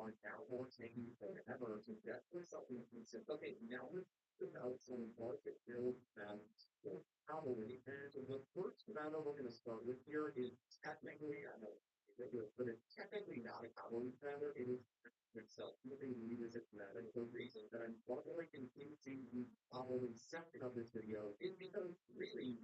are now more taking than ever to get myself into said, okay, now let's about some market build and cavalry. And the first battle we're going to start with here is technically, I know it's ridiculous, but it's technically not a cavalry battle. It is itself. Moving revisit that. And the reason that I'm bothering continuing the cavalry section of this video is because really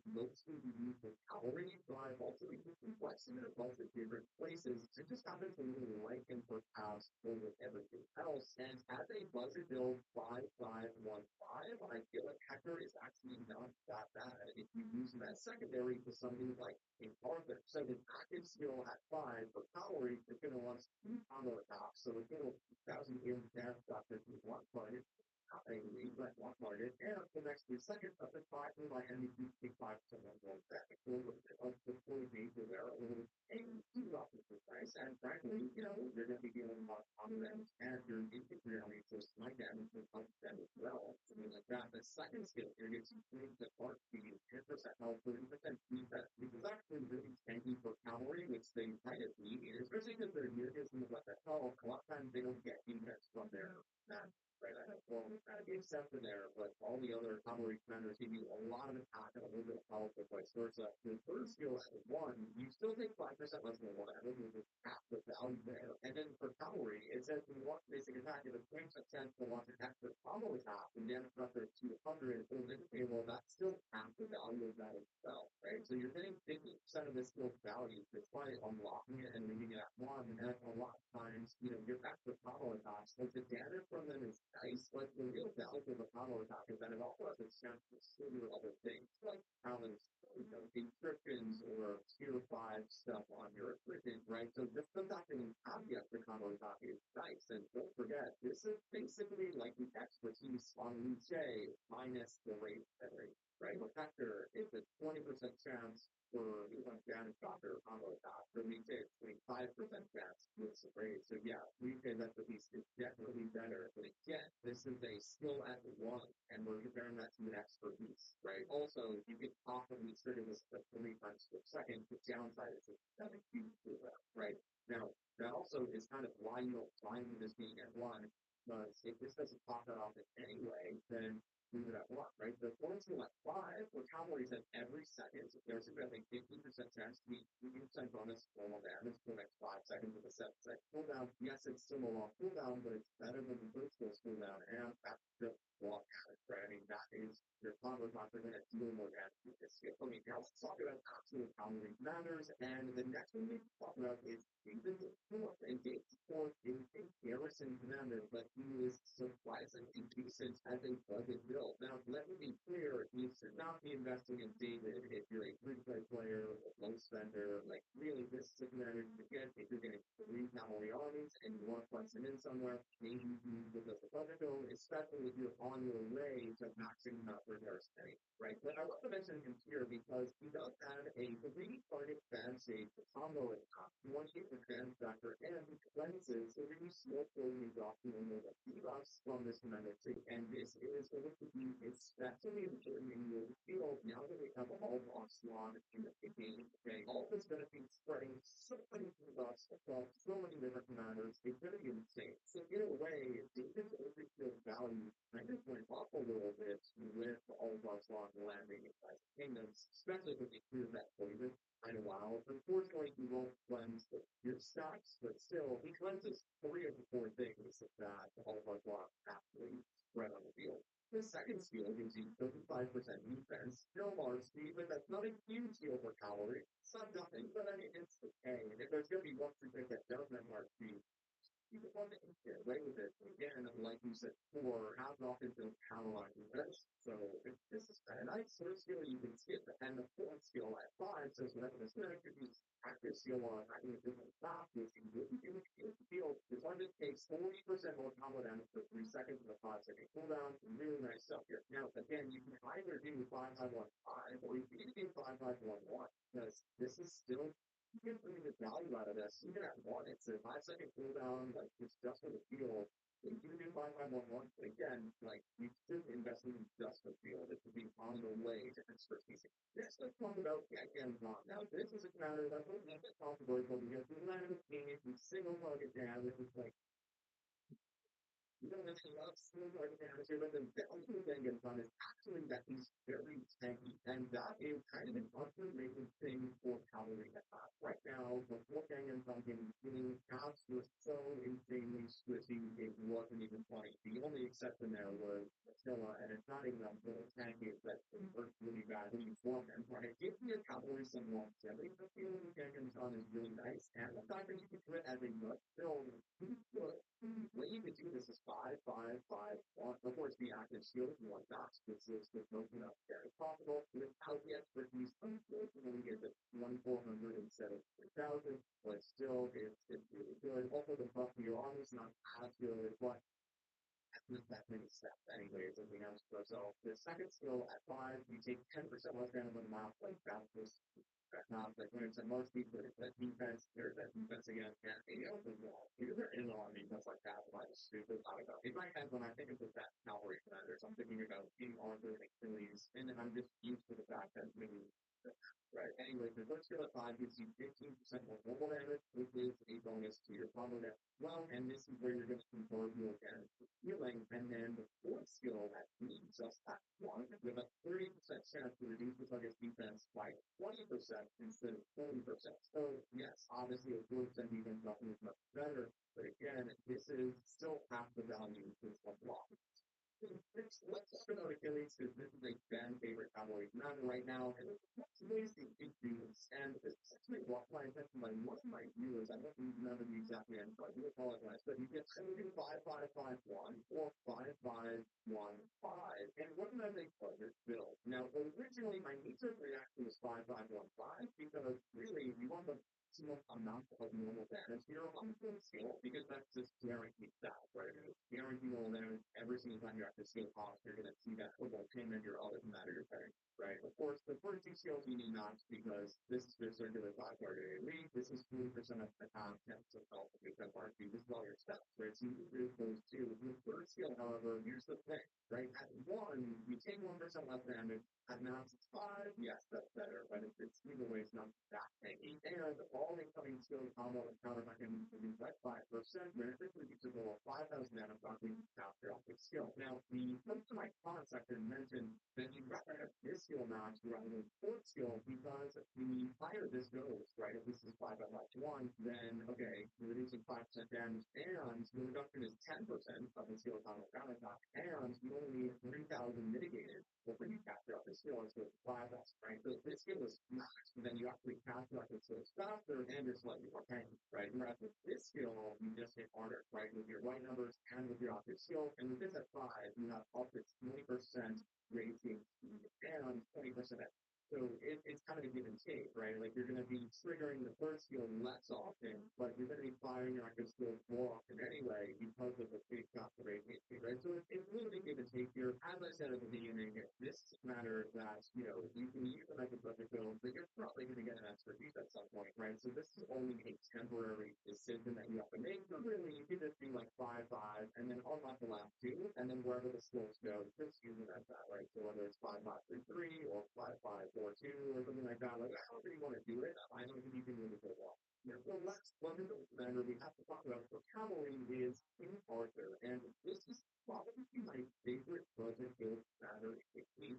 mostly we use the cavalry, but I've also been flexing in a bunch of different places. It just happens to really like and perhaps over everything else. And as a budget build 5515, I feel like Hector is actually not that bad if you use him as secondary to something like King Arthur. So the active skill at 5 for cavalry is going to launch 2 combo attacks. So it's going to 1,000 years death after 1 point a lead like one market, and the next 2 seconds of the 5 by MVP take 5% on gold back. Of the 40 days of there, and two options price. And frankly, you're going to be dealing with a lot of common damage, and your infantry army just like damage will help them as well. Something like that. The second skill here gets you 20% arc speed, 10% health, 30% defense, which is actually really tanky for cavalry, which they kind of need, especially because they're near this and what the hell, a lot of times they don't get defense from their right? I have well, kind of the exception there, but all the other cavalry commanders give you a lot of attack and a little bit of health, or vice versa. The third skill at 1, you still take 5% less than 1. I think it's half the value there. And then for cavalry, it says when you launch basic attack, you have a 20% chance to launch an extra combo attack, and damage factor 200, and then well, that's still half the value of that as well, right? So you're getting 50% of this skill value just by unlocking it and leaving it at 1. And a lot of times, your extra combo attacks, like the damage from them is nice, but the real value of the combo attack is that it also has a chance to still do other things, like balance, inscriptions or tier 5 stuff on your equipment, right? So just the fact that you have the extra combo attack is nice. And don't forget, this is basically like the expertise on Luce minus the rate, right? With Hector, it's a 20% chance for one damage doctor combo attack. For Luce, it's 25% chance with some raid. So yeah, Luce at least is definitely better. But again, this is a skill at 1, and we're comparing that to an expertise, right? Also, you can often trigger this at 3 times per second. The downside is it's not a huge cooldown, right? Now, that also is kind of why you don't find this being at 1, because if this doesn't pop that off in any way, then leave it at 1, right? The point skill at 5, where cavalry said every second, there's about a 50% chance to be 50% bonus normal damage for the next 5 seconds with a 7-second cooldown. Yes, it's still a long cooldown, but it's better than the first skill's cooldown, and that's just block damage, right? I mean, that is your combo not going to deal more damage with this skill. Okay, now let's talk about absolute cavalry matters, and the next one we talk about is David Fourth. And David Fourth is a garrison commander, but he is surprisingly decent as a budget build. Now, let me be clear, you should not be investing in David if you're a free-play player, a low spender. Like, really, this is a commander to get if you're getting 3 cavalry armies and you want to flex them in somewhere, maybe you can give us a budget build, especially if you're on your way to maxing out your garrison, right? But I want to mention him here because he does have a 3 target fan stage combo at top. You want to get the fan factor and cleanses, so that you still pull these off the debuffs from this commander tree. And this is going to be especially important in your field now that we have all boss slot in the game. Okay, all this going to be spreading so many debuffs across so many different commanders. It's going to be insane. So in a way, David's overkill value kind of went up a little bit with all boss slot landing inside the kingdoms, especially when they cleared that poison kind of wild. Unfortunately, he won't cleanse your stocks, but still, he cleanses 3 of the 4 things that all of our blocks actually spread on the field. The second skill gives you 35% defense, no large speed, but that's not a huge deal for cavalry. It's not nothing, but I mean, it's okay. And if there's going to be one thing that does have large speed, you can want to get away with it. Again, like you said before, how often don't paralyze this? So if this is a nice third skill you can skip, and the fourth skill at 5 says whenever this man could use active skill on having a different stop, which you wouldn't do in the field, the target takes 40% more combo damage for 3 seconds with a 5-second cooldown. Really nice stuff here. Now, again, you can either do 5515 or you can do 5511, because this is still you get really good value out of this. Even at one, it's a 5 second cooldown, like it's just for the field. You can do 5-5-1-1, but again, like you should invest in just the field. It should be on the way to expertise. Yes, let's talk about again. Now, this is a matter that's a little bit controversial because we land of opinion, we single target down, which is like you don't mention a lot of skills like damage here, but the value thing gets done is actually that he's very tanky, and that is kind of an underrated thing for cavalry attack. Right now, with Wolfgang and Duncan getting abs was so insanely switching, it wasn't even funny. The only exception there was Attila, and it's not even a little tanky, that works really bad when you form them. Right? Give your cavalry some longevity. The feeling Wolfgang and Duncan is really nice, and the fact that you can do it as a much film, what you could do this is 5-5-5-1. Of course, the active shield is one notch. This is the broken up very possible. Without the expertise, unfortunately, it's at 2400 instead of 3000, but still, it's really good. Also, the buff to your arm is not as good, but not that many steps anyways, as we have to ourselves. The second skill at 5, you take 10% less damage on the map, like that's just like when it's a most people that defense, there's that defense again, and you know the wall. You're in on defense like that, like stupid. I don't know. In my head, when I think of the best cavalry commanders, I'm thinking about King Arthur and Achilles, and then I'm just used to the fact that maybe right. Anyway, the first skill at 5 gives you 15% more mobile damage, which is a bonus to your combo damage. Well, and this is where you're going to convert your damage to healing. And then the fourth skill at 3, just at 1, with a 30% chance to reduce the target's defense by 20% instead of 40%. So, yes, obviously a 40% defense weapon is much better. But again, this is still half the value of this one block. Let's talk about Achilles because this is a fan favorite cavalry commander right now, and it's amazing issues. And it's actually what my attention by one of my viewers. I don't remember the exact name, so I do apologize. But you get 5-5-5-1 or 5-5-1-5, and what did I make of this build? Now, originally my knee-jerk reaction was 5-5-1-5 because really you want the maximum amount of normal damage here on the scale because that's just guaranteed stat, right? Guaranteed normal damage every single time you're at the scale cost, you're going to see that football pin and your other matter you're paying, right? Of course, the first two skills you need not because this is just circular 5 target elite. This is 40% of the time, 10% of health, because RP. This is all your stats, right? So you can those two. The third skill, however, here's the thing, right? At 1, you take 1% less damage. At max, it's 5. Yes, that's better, but it's either way, it's not that tanky. And all incoming skill combo and counter mechanisms can be like 5%, where if it reaches a level 5,000 damage, not being after active skill. Now, the folks in my comment section mentioned that you'd rather have this skill notch rather than fourth skill because the higher this goes, right? If this is 5-5-1, then okay, you're reducing 5% damage, and the reduction is 10% of the skill combo counter attack, and you only need 3,000 mitigated when you capture up the skill instead of 5x, right? So if this skill is maxed, then you actually capture up the skill faster and you're slightly more tanky, right? Whereas with this skill, you just hit harder, right? With your right numbers and with your active skill, and with this at 5, you have up to 20% rating and 20% X. So it's kind of a give and take, right? Like you're going to be triggering the first skill less often, but you're going to be firing your active skill more often anyway because of the big capture rate, right? So it's a little bit give and take here. As I said at the beginning, this matter that, you can use the method of the build, but you're probably going to get an expertise at some point, right? So this is only a temporary decision that you have to make. So really, you can just do like 5-5 and then unlock the last two, and then wherever the skills go, just use it as that, right? So whether it's 5-5-3-3 or 5-5-4-2 or something like that, like however you want to do it, I don't think you can really go wrong. Well, let's one of the commander we have to talk about for cavalry is King Arthur, and this is probably my favorite budget build commander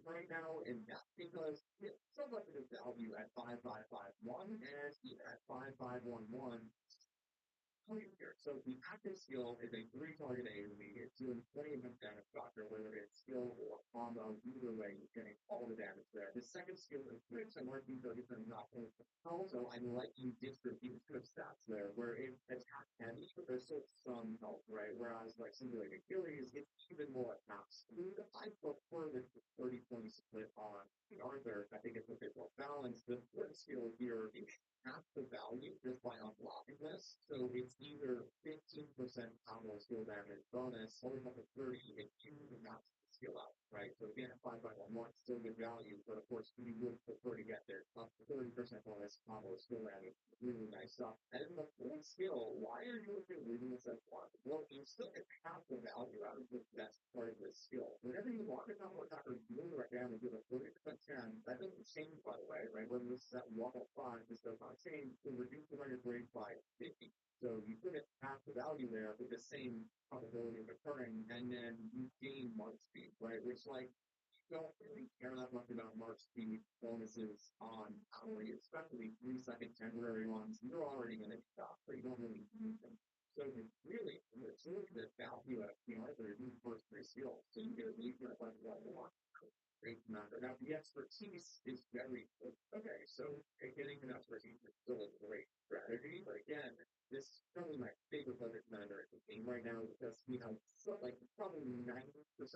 right now, and that's because it's so much of the value at 5-5-5-1 and even at 5-5-1-1 here. So the active skill is a 3 target AoE. It's doing plenty of damage factor, whether it's skill or combo. Either way, you're getting all the damage there. The second skill is quick, so more people are not going to. Also, I like you distribution of stats there, where it attack heavy, but there's still some health, right? Whereas like something like Achilles, it's even more attack speed. I prefer the 30-20 split on the Arthur. I think it's a bit more balanced. The third skill here is half the value just by unblocking this. So it's either 15% combo skill damage bonus, or up to 30 if you max skill out, right? So again, a 5 by 1 1 still good value, but of course we would prefer to get there. Up to 30% bonus combo skill value. Really nice stuff. And the full skill, why are you leaving this as one? Well, you still get half the value out of the best part of this skill. Whenever you want to know what attacker is doing right now and give a 30% chance, that doesn't change by the way, right? Whether this is at 105, this does not change. It reduces your grade by 50. So you put it half the value there with the same probability of occurring, and then you gain march speed, right? Which like don't really care that much about march speed bonuses on hourly, especially 3 second temporary ones. You're already going to be stopped, so you don't really need them. So it's really the value of either these first three skills. So you get a lead like what you want. Great matter. Now the expertise is very good. Okay, so getting an expertise is still a great strategy, but again, this is probably my favorite subject matter in the game right now because we have so, like probably 90%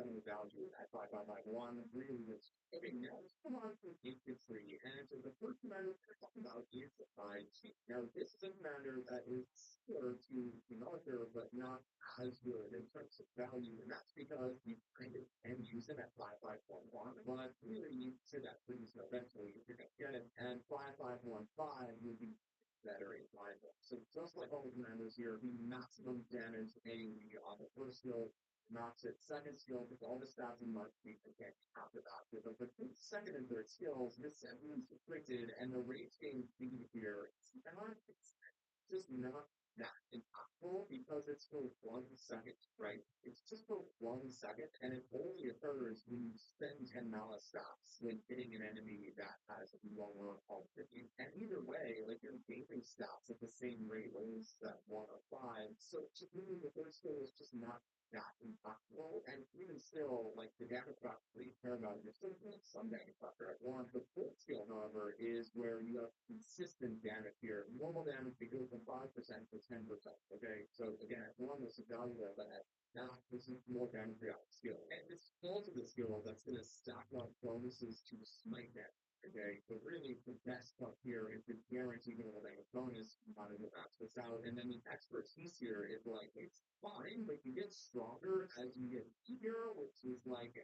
of the value at 5 by 1 really is okay. Now let's come on to infantry, and so the first matter we're talking about is the 5G. Now this is a matter that is similar to the military, but not as good in terms of value, and that's because you kind of can use it at 5 by 1 1, but really you should at least eventually you're going to get it, and 5 by 1 5 will be better in my book. So just like all the commanders here, the maximum damage AoE on the first skill knocks it. Second skill, with all the stats in mark speed, you can't count it out. But the second and third skills, this is restricted, and the rage game speed here, it's just not that impactful because it's for 1 second, right? It's just for 1 second, and it only occurs when you spend 10 malice stops when hitting an enemy that has a lower ultimate. And either way, like your gaming stops at the same rate as that 105. So just really the third skill is just not that impactful, and even still, like the damage factor that you care about, you're still doing some damage factor at one. The fourth skill, however, is where you have consistent damage here. Normal damage it goes from 5% to 10%. Okay, so again, at one, there's a value of that. Now, this is more damage skill, and it's also the skill that's going to stack up bonuses to smite damage. Okay, so really the best stuff here is the guaranteed normal damage bonus out of the max this out, and then the expertise here is like it's fine, but you get stronger as you get easier, which is like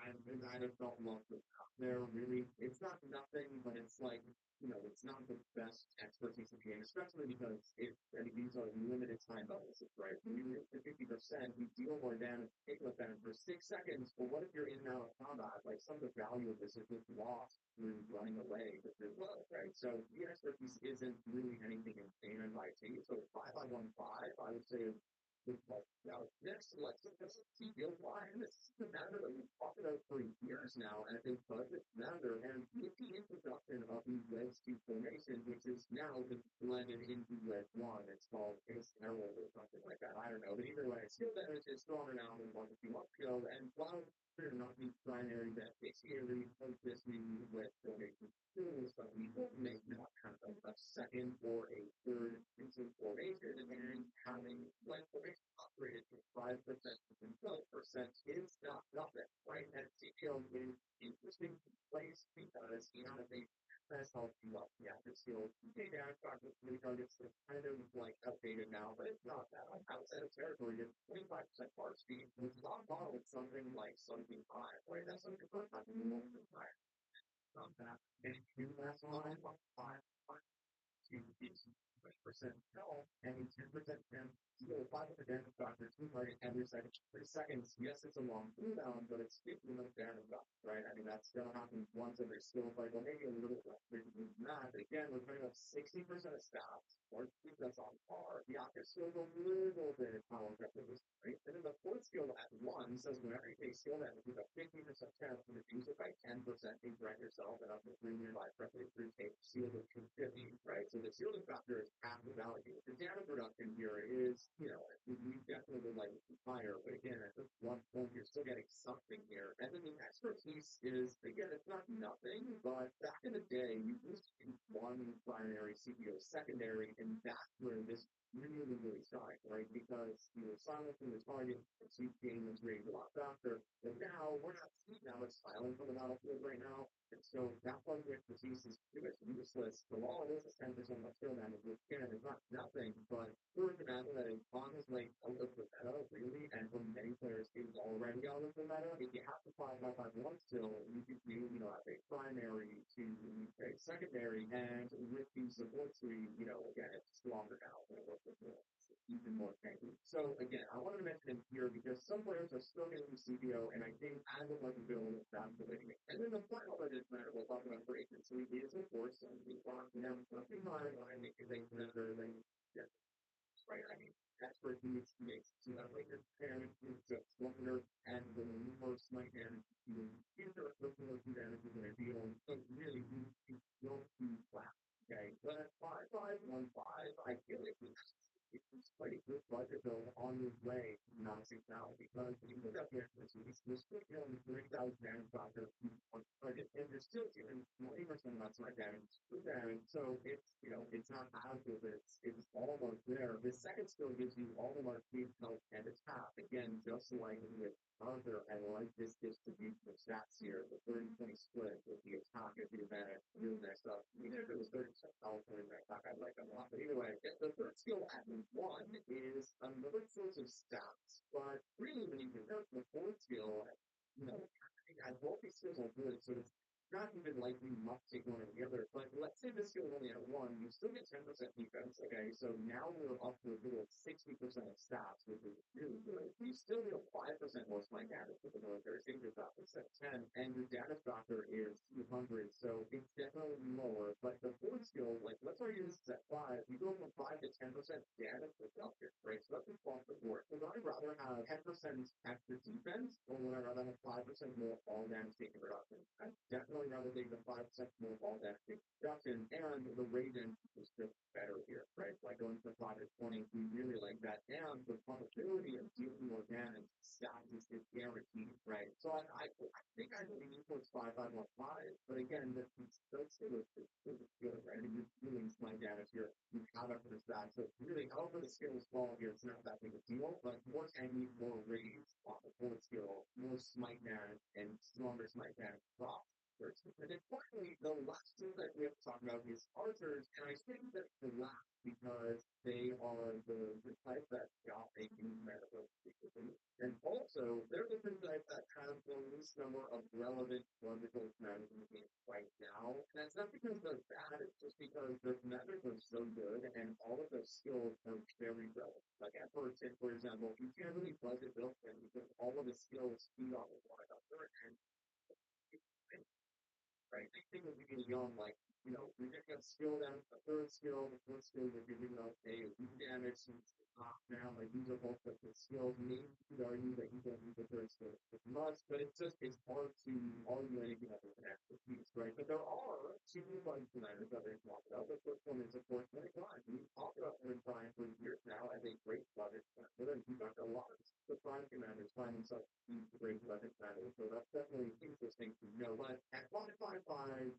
I just don't love the there really. It's not nothing, but it's like it's not the best expertise in the game, especially because I mean, these are limited time bonuses, right? When you hit the 50%, you deal more damage, take less damage for 6 seconds. But what if you're in and out of combat? Like some of the value of this is just lost through running away with your low, right? So the expertise isn't really anything insane in my team. So 5 by 1 5, I would say now, next, let's see Bill Ryan. This is the matter that we've talked about for years now, and it's budget matter. And with the introduction of the Wedge 2 formation, which is now been blended into Wedge 1, it's called Ace Herald or something like that. I don't know. But either way, skill damage is stronger now than 1 2 months ago. And while they're not the primary beneficiary of this new Wedge formation, but we will make that kind of a second or a third instant formation, and then having like formation upgraded from 5% to 12% is not nothing, right? And CPO is interesting place because they has helped you up the active skills. Take down targets that's kind of like updated now, but it's not that. Outside of territory, it's 25% bar speed, which is on par with something like something high, right? That's something like high. That and you last line 20% health and 10% chance to go 500 damage doctor 200 every second. 3 seconds, yes, it's a long cooldown, but it's 50 minutes damage doctor, right? I mean, that's going to happen once every skill cycle, maybe a little less frequently than that. But again, we're putting up 60% of stats, or that's on par. The active skill is a little bit of power effectiveness, right? And then the fourth skill at 1 says whenever you take skill damage, you have a 50% chance to reduce it by 10%, you grant yourself and up to 3 nearby pressure through take shield of 250, right? So the shielding factor is half the value. The damage reduction here is, we definitely would like it to be higher, but again, at this one point, you're still getting something here. And then the expertise is, again, it's not nothing, but back in the day, you used to use one primary CPO secondary, and that's where this really really shine, right? Because you were silencing the target, and so you gain this rate a lot faster. And now we're not seeing that much silence on the battlefield right now. And so that one with expertise is pretty much useless. The law is a 10% of skill damage, which again is not nothing, but for an imagine that is on his way out of the meta, really, and for many players is already out of the meta. If you have to find one still, you could do, a primary to a secondary, and with the support tree, again, it's stronger now than it was before. It's even more tanky. So again, I wanted to mention him here because some players are still getting CBO, and I think as a like build, that's the way to go. And then the final that is matter we'll talk about for agency is of course something nothing hard on making things better than yeah, right? I mean, expertise makes like your parents just wonder and the most like and these are looking at the damage in a deal, but really you don't do flat. Okay, but at 5515, I feel like it's quite a good budget bill on his way to announcing now because you look at the expertise, there's still only 30,000 damage factor on target, and you're still doing 20% less my damage per damage. So it's not as good, it's almost there. The second skill gives you all the more speed, health, and attack. Again, just like with Arthur, I like this distribution of stats here. The 30-20 split with the attack is the advantage. Really nice stuff. Even if it was 30% health and attack, I'd like that a lot. But either way, the third skill at one is another source of stats. But really, when you compare it to the fourth skill, both these skills are good, so it's not even likely you must take one or the other. But let's say this skill only at one, you still get 10% defense. Okay, so now we're up to a total of 60% of stats, which is really good. You still get a 5% more smite damage with the military savior drop instead of 10, and your damage factor is 200, so it's definitely lower. But the fourth skill, like let's argue this is at 5, you go from 5 to 10% damage reduction, right? So that's across the board. Would I rather have 10% extra defense, or would I rather have 5% more all damage taken reduction? I'd definitely rather take the 5% more all damage taken reduction, and the Raven is just better here, right? Like going from 5 to 20, we really like that. And the probability of dealing more damage stats is guaranteed, right? So I think I lean towards 5-5-1-5, but again, that's still good, right? And you're dealing my damage here. You have it for the stats. So really, however the skills fall here, it's not that big a deal, but more tangy, more raised on the full skill, more smite damage, and stronger smite damage props. And then finally, the last thing that we have to talk about is archers, and I think that the last because they are the type that got a new medical frequency. And also, they're the type that have the least number of relevant logical commanders in the game right now. And that's not because they're bad, it's just because their commanders are so good and all of their skills are very relevant. Like at first, for example, you can't really budget build them because all of the skills feed off of one another and right? They think of being young, like, you're getting a skill down, a third skill, the fourth skill, you're giving up a weak damage, and it's top now, like, these are both the skills. Maybe you could argue that you don't need the third skill as much, but it's hard to argue anything other than expertise, right? But there are two fun commanders that they've talked about. The first one is, of course, Many Prime. We've talked about Many Prime for years now as a great budget commander, and we've got a lot of the Prime commanders find themselves great weapon battle. So that's definitely interesting to know. But at 5-5-5-1,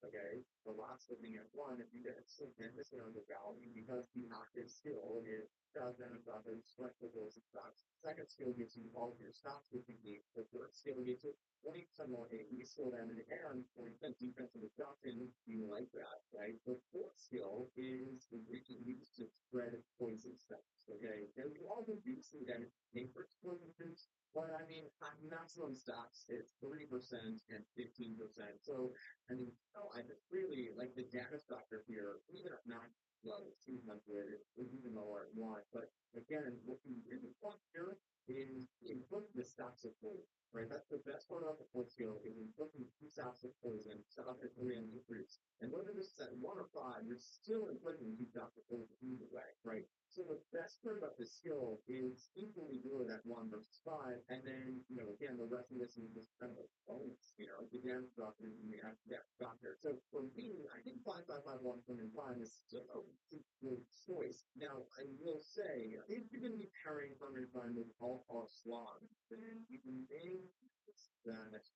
okay, the last living at one, if you get tremendously undervalued because the active skill is doesn't flexible stocks. Second skill gives you all of your stocks with the game. The third skill gives you 20% more AE skill damage and 20% defensive reduction. You like that, right? The fourth skill is the region used to spread poison steps. Okay, and you also do see that paper explosions. But I mean, maximum stocks it's 30% and 15%. So I mean, I just really like the data structure here, even at not well, 200 is even lower at one. But again, what you really want here is input the stocks of poison. Right, that's the best part about the fourth skill is inputting two stocks of poison, stock of 3 and decrease. And whether this is at 1 or 5, you're still inputting two stocks of poison either way, right? So the best part about this skill is equally good at 1 versus 5, and then, again, the rest of this is just kind of a bonus, the damage doctor and the death doctor. So for me, I think 5-5-5-1 is still a good choice. Now, I will say, if you're going to be pairing Thunder Prime with all or Slog, then you may that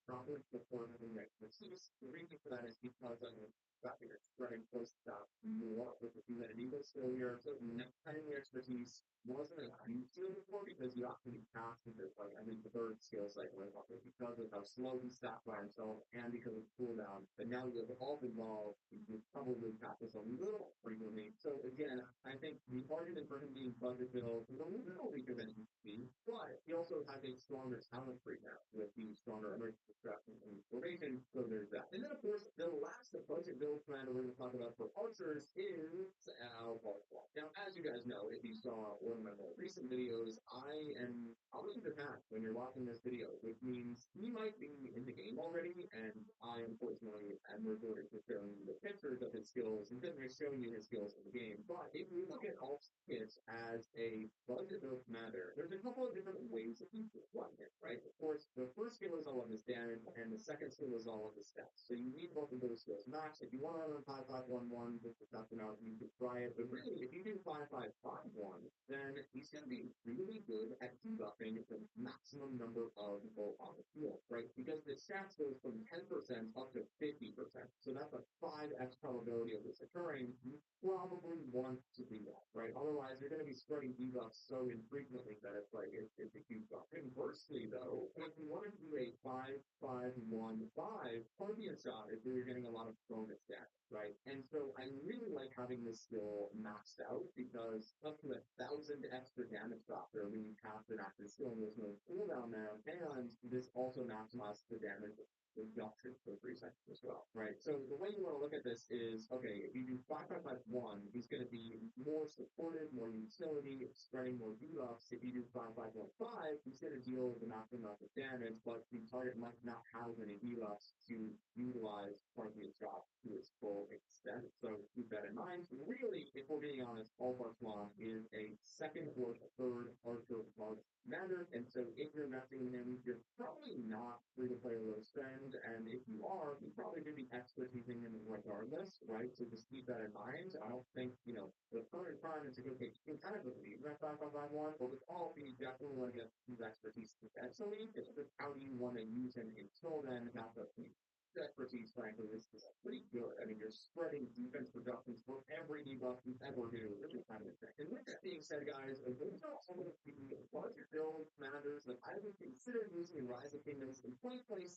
probably performing expertise. The reason for that is because of the fact that you're spreading close stuff more with the humidity. But still, your sort of kind of expertise wasn't a huge deal before because you actually passed with it. Like, I mean, the third skill cycle because of how slow he stopped by himself and because of cooldown. But now you have all involved, you probably practice a little frequently. So again, I think the argument for him being budget build is a little weaker than he should be, but he also has a stronger talent tree now with the stronger emergency destruction and formation. So there's that. And then of course the last budget build plan we're going to talk about for archers is Alpha. Now, as you guys know, if you saw one of my more recent videos, I am probably in Japan when you're watching this video, which means he might be in the game already, and I unfortunately am resorting to showing you the pictures of his skills and then showing you his skills in the game. But if you look at alt kits as a budget build commander, there's a couple of different ways that you can run it, right? Of course, the first skill is all of his damage, and the second skill is all of his stats. So you need both of those skills max. If you want to run 5511, just to test it out, you could try it. But really, if you do 5551, then he's going to be really good at debuffing the maximum number of people on the field, right? Because the stats goes from 10% up to 50%. So that's a 5x probability of this occurring. You probably want to do that, right? Otherwise, you're going to be spreading debuffs so infrequently that it's like it's a huge buff. Conversely, though, if you want to do a 5-5-1-5, part of the shot is that you're getting a lot of bonus damage, right? And so I really like having this skill maxed out because up to 1,000 extra damage factor when you cast an active skill and there's no cooldown there, and this also maximizes the damage reduction for 3 seconds as well, right? So the way you want to look at this is, okay, if you do 5551, he's going to be more supportive, more utility, spreading more debuffs. If you do 5515, he's going to deal with the maximum amount of damage, but the target might not have any debuffs to utilize Parthian shot to its full extent. So keep that in mind. Really, if we're being honest, all Barcelona is a second or third archer large matter, and so if you're investing in him, you're probably not free to play low spend, and if you are, you probably going to be expertising him regardless, right? So just keep that in mind. I don't think, the current requirements are okay, you can kind of believe that 5-5-1, but with all, you definitely want to get his expertise potentially. It's just how do you want to use him until then, that's up to you. Expertise, frankly, is pretty good. I mean, you're spreading defense productions for every debuff you ever do. Really kind of thing. And with that being said, guys, those are all of the budget build matters that I would consider using in Rise of Kingdoms in 2026,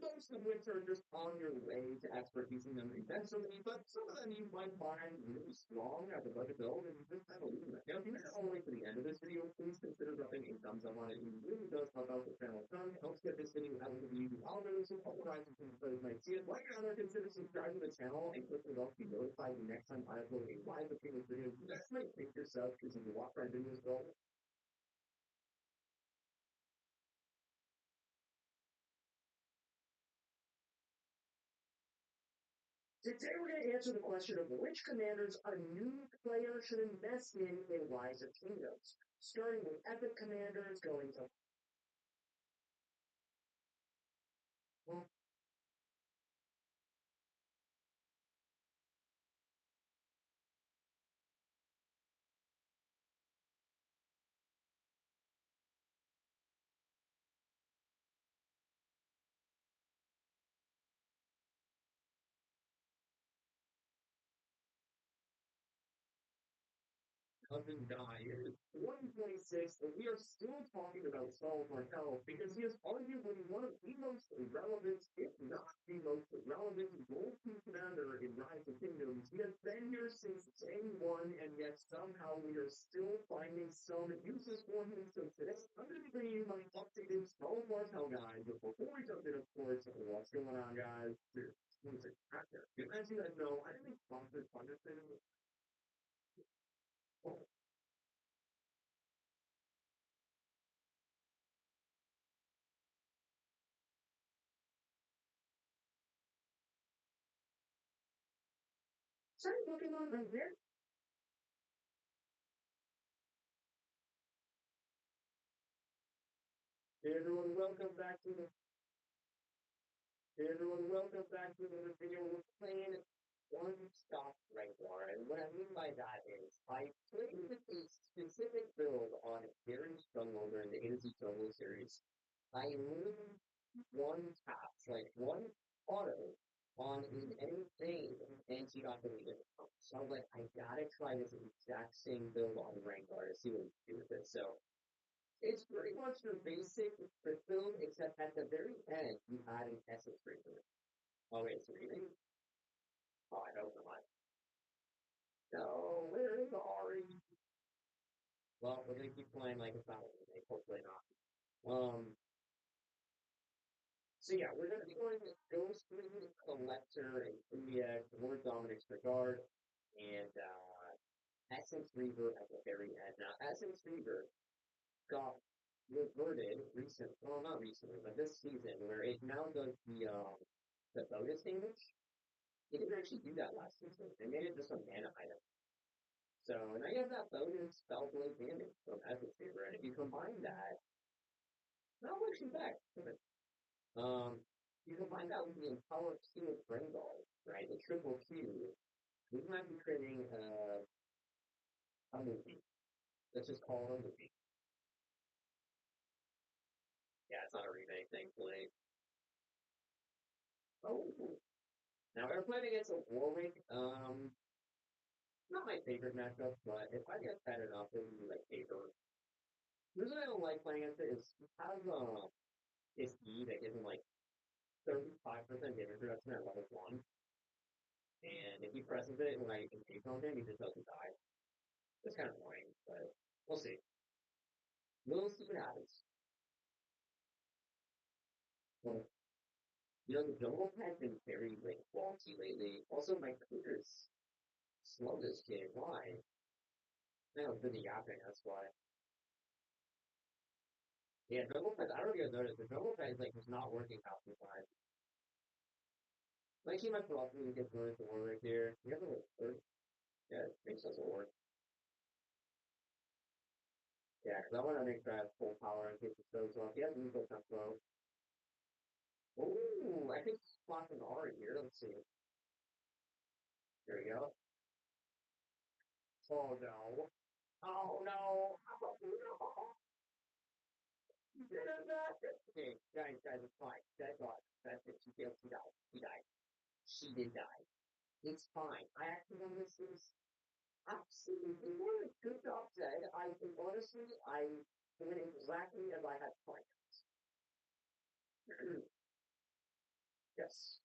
most of which are just on your way to expertising them eventually, but some of them you might find really strong as a budget build and just kind of leaving it. Now, if you made it all the way to the end of this video, please consider dropping a thumbs up on it. It really does help out the channel a ton. Helps get this video out of the YouTube algorithm, help Rise of Kingdoms might see it. Like and other, consider subscribing to the channel and click the bell to be notified the next time I upload a Rise of Kingdoms video. You guys might think yourself because you watch my videos well. Today we're going to answer the question of which commanders a new player should invest in Rise of Kingdoms. Starting with epic commanders, going to well, Husband die is 126, and we are still talking about Saul Martel because he is arguably one of the most relevant, if not the most relevant, gold team commander in Rise of Kingdoms. He has been here since day one, and yet somehow we are still finding some uses for him. So today, I'm going to bring you my updated Saul Martel guide. But before we jump in, of course, what's going on, guys? As you guys know, I didn't sponsor Thunderstone. Sorry, Pokemon right there. Hey everyone, welcome back to the video. We're playing one stop right now, and what I mean by that is I played with a specific build on Gary's Strongholder in the A to Z Stronghold series. I knew one task, like one auto on anything, and she got deleted. So I was like, I gotta try this exact same build on Wrangler to see what we can do with it. So it's pretty much your basic crit build, except at the very end, you add an essence reaper. Oh, wait, it's reading? Oh, I hope not. No, where is Ari? Well, we're gonna keep playing like it's not a remake, hopefully not. So yeah, we're gonna be going with Ghost Green, Collector, and India, Lord Dominic's Regard, and Essence Reaver at the very end. Now, Essence Reaver got reverted recent, well, not recently, but this season, where it now does the bonus damage. It didn't actually do that last season. They made it just a mana item. So now you have that bonus spell blade damage from Essence Reaver, and if you combine that, not much effect. You combine that with the Empower Q of Gringold, right? The triple Q. We might be creating a movie. Let's just call it a movie. Yeah, it's not a remake, thankfully. Oh, now we're playing against a Warwick. Not my favorite matchup, but if I get fed enough, it would be like paper. The reason I don't like playing against it is it has this E that gives him like 35% damage reduction at level 1. And if he presses it when I engage on him, he just doesn't die. It's kind of annoying, but we'll see. We'll see what happens. Well, the jungle has been very like wonky lately. Also, my clear's slow this game. Why? I know it's been the yapping, that's why. Yeah, jungle pet, I don't know if you guys noticed, the jungle pet is like just not working half the time. Like, he might philosophy get through the war right here. You have to like, yeah, it makes doesn't work. Yeah, because I want to make that full power in case it shows up. He has lethal tempo. Ooh, I think spot an R here. Let's see. There we go. Oh no. Oh no. Oh no. Okay, guys, it's fine. That's all. That's it. She failed. She died. She died. She did die. It's fine. I actually know this is absolutely good job, Ted. I think honestly, I did exactly as I had planned. Yes.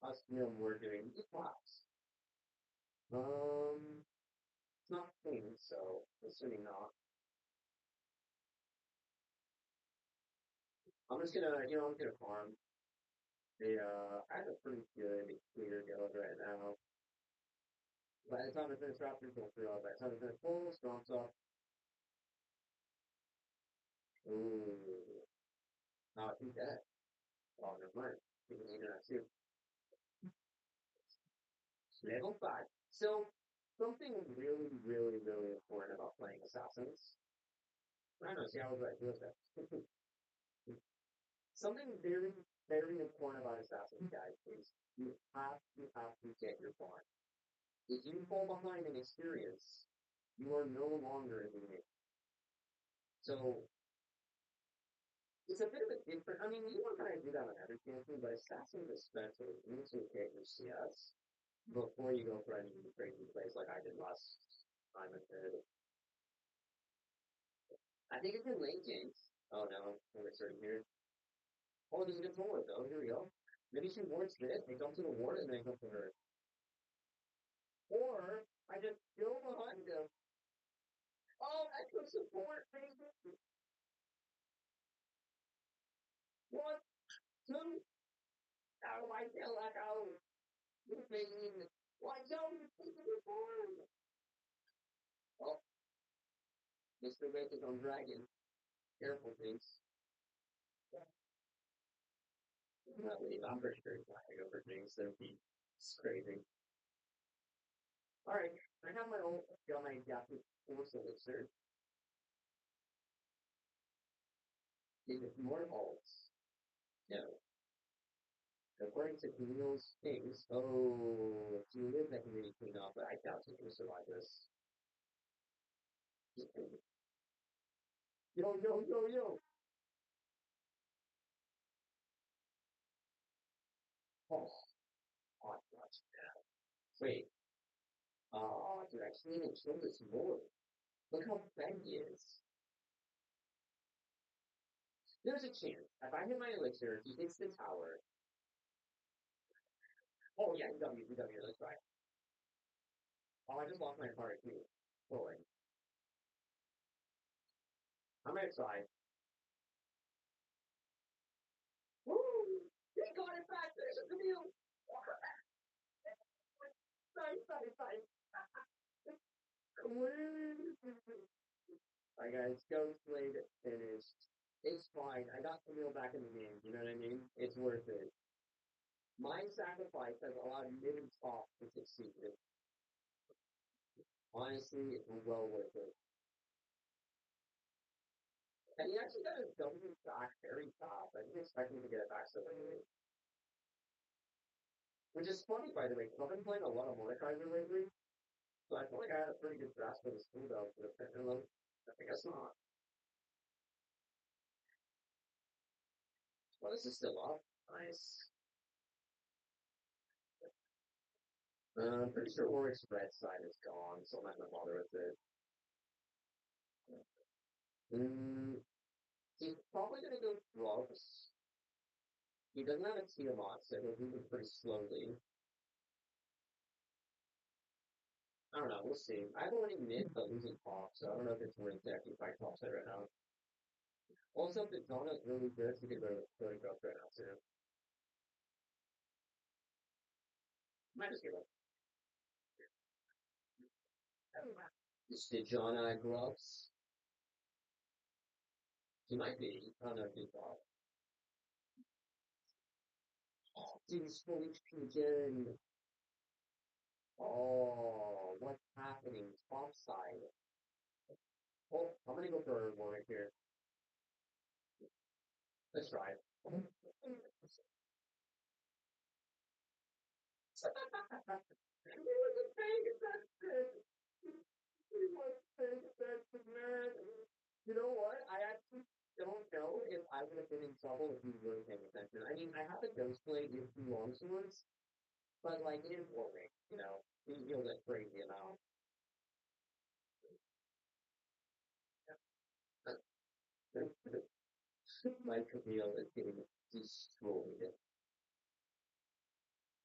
Us film we're doing class. It's not clean, so assuming not. I'm just gonna, I'm gonna farm. I have a pretty good clear guild right now. By the time I finish Raptors, don't feel by the time I finish full, Storm's up. Ooh. Now I think that. Oh, never mind. You can leave that too. Level 5. So, something really, really, really important about playing Assassins. I don't know, see how I do that. Something very, very important about Assassins, guys, is you have to get your farm. If you fall behind in experience, you are no longer in the game. So, it's a bit of a different. I mean, you want to do that on every campaign, but Assassins especially, you need to get your CS before you go for any crazy plays like I did last time I did. I think it's in late games. Oh no, we're starting here. Oh, there's a good forward though. Here we go. Maybe she wards this, they come to the ward, and then come to her. Or I just go behind them. Oh, I could support, baby. One, two. How do I feel like I was being? Why don't you take the form? Oh, Mr. Red is on dragon. Careful, please. Not really. I'm pretty sure he's not going to go for things, so it's crazy. Alright, I have my own got my adaptive force elixir. Is it more alts? No. According to Camille's things, oh, Julius, I can really clean up, but I doubt she's gonna survive this. Yo, yo, yo, yo! Oh, hot gosh. Wait. Dude, I can't even kill this lord. Look how bad he is. There's a chance. If I hit my elixir, he hits the tower. Oh, yeah, W. Let's try. Oh, I just lost my card, too. Boy. I'm gonna try. Woo! He got it back! There's a deal! Nice. Clean! Alright, guys. Ghost Blade finished. It's fine. I got Camille back in the game. You know what I mean? It's worth it. My sacrifice has allowed mid and top to succeed. Honestly, it's well worth it. And he actually got his W back very top. I didn't expect him to get it back so quickly. Which is funny, by the way, because I've been playing a lot of Mordekaiser lately, so I feel like I had a pretty good grasp of his cooldown for the pendulum. I guess not. Well, this is still up. Nice. I'm pretty sure Oryx red side is gone, so I'm not gonna bother with it. He's probably gonna go drugs. He doesn't have a Tiamat, so he'll move it pretty slowly. I don't know, we'll see. I have a winning mid, but losing top, so I don't know if it's worth it actually fight top side right now. Also, if it's not really good, he could go to drugs right now too. Might just give up. Did John gloves? He might be. I don't know if he's off. Oh, dude, he's full HP again. Oh, what's happening? Top side. Oh, I'm gonna go for one right here. Let's try it. He wasn't paying attention. He wasn't paying attention, man. You know what? I actually don't know if I would have been in trouble if he were paying attention. I mean, I have a ghost blade with two longswords, but like it is warming, you know. He heals it crazy amount. My Camille is getting destroyed.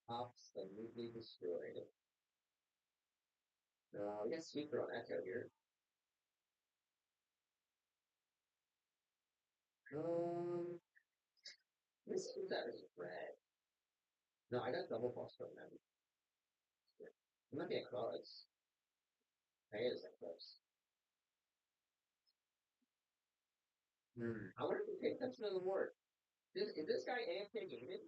Absolutely destroyed. We got Speaker on Echo here. Um, this is that is red. No, I got double boss from them. It might be a close. I is a close. I wonder if you pay attention to the word. Is this guy AFK gaming?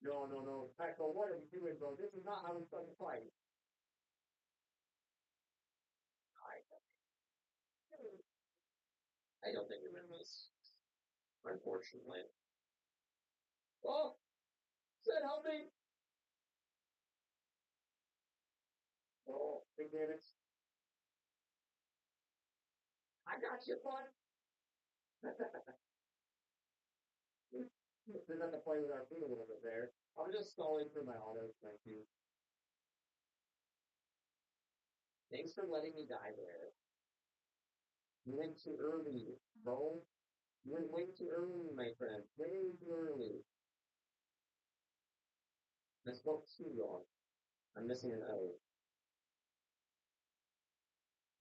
No. Echo, what are you doing, bro? This is not how we fucking fight. I don't think we win this. Unfortunately. Oh, said help me. Oh, big damage. I got you, bud. Didn't have to play with our feet a little bit there. I'm just stalling for my autos, thank you. Thanks for letting me die there. You went too early, bro. You went way too early, my friend. Way too early. I spoke too long. I'm missing an O.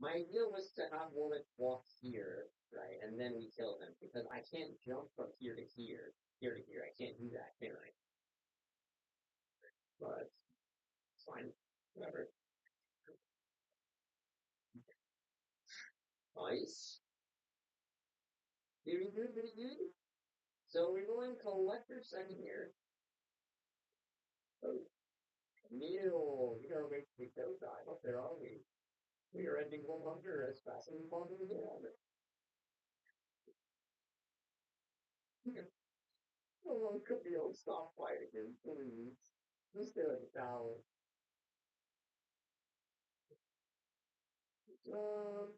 My idea was to have Warwick walk here, right, and then we kill him, because I can't jump from here to here, here to here. I can't do that, can I? But it's fine. Whatever. Nice. Very good. So we're going collector second here. Oh, Neil, we gotta wait to go time up there, aren't we? We are ending 100 as fast as we possibly can. Oh, Camille, stop fighting, please. Just get it down. Um,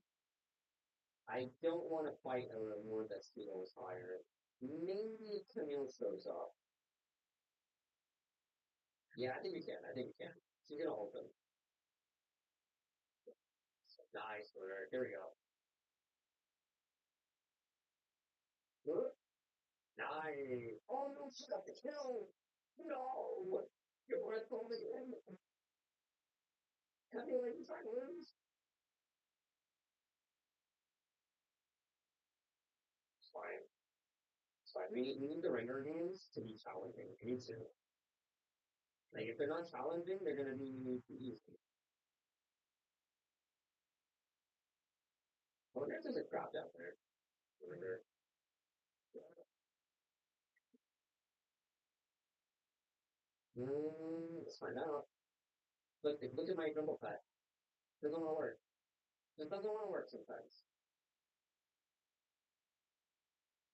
I don't want to fight a reward that skill is higher. Maybe Camille shows up. Yeah, I think we can. I think we can. She's gonna hold them. Nice order. Here we go. Good. Nice. Oh no, she got the kill. No. Your breath holding in. Can you lose? I lose. It's fine. It's fine. We need the ringer games to be challenging. We need to. Like if they're not challenging, they're gonna be too easy. I wonder if there's a crowd down there. Ringer. Let's find out. Look at my dribble pad. Doesn't want to work. It doesn't want to work sometimes.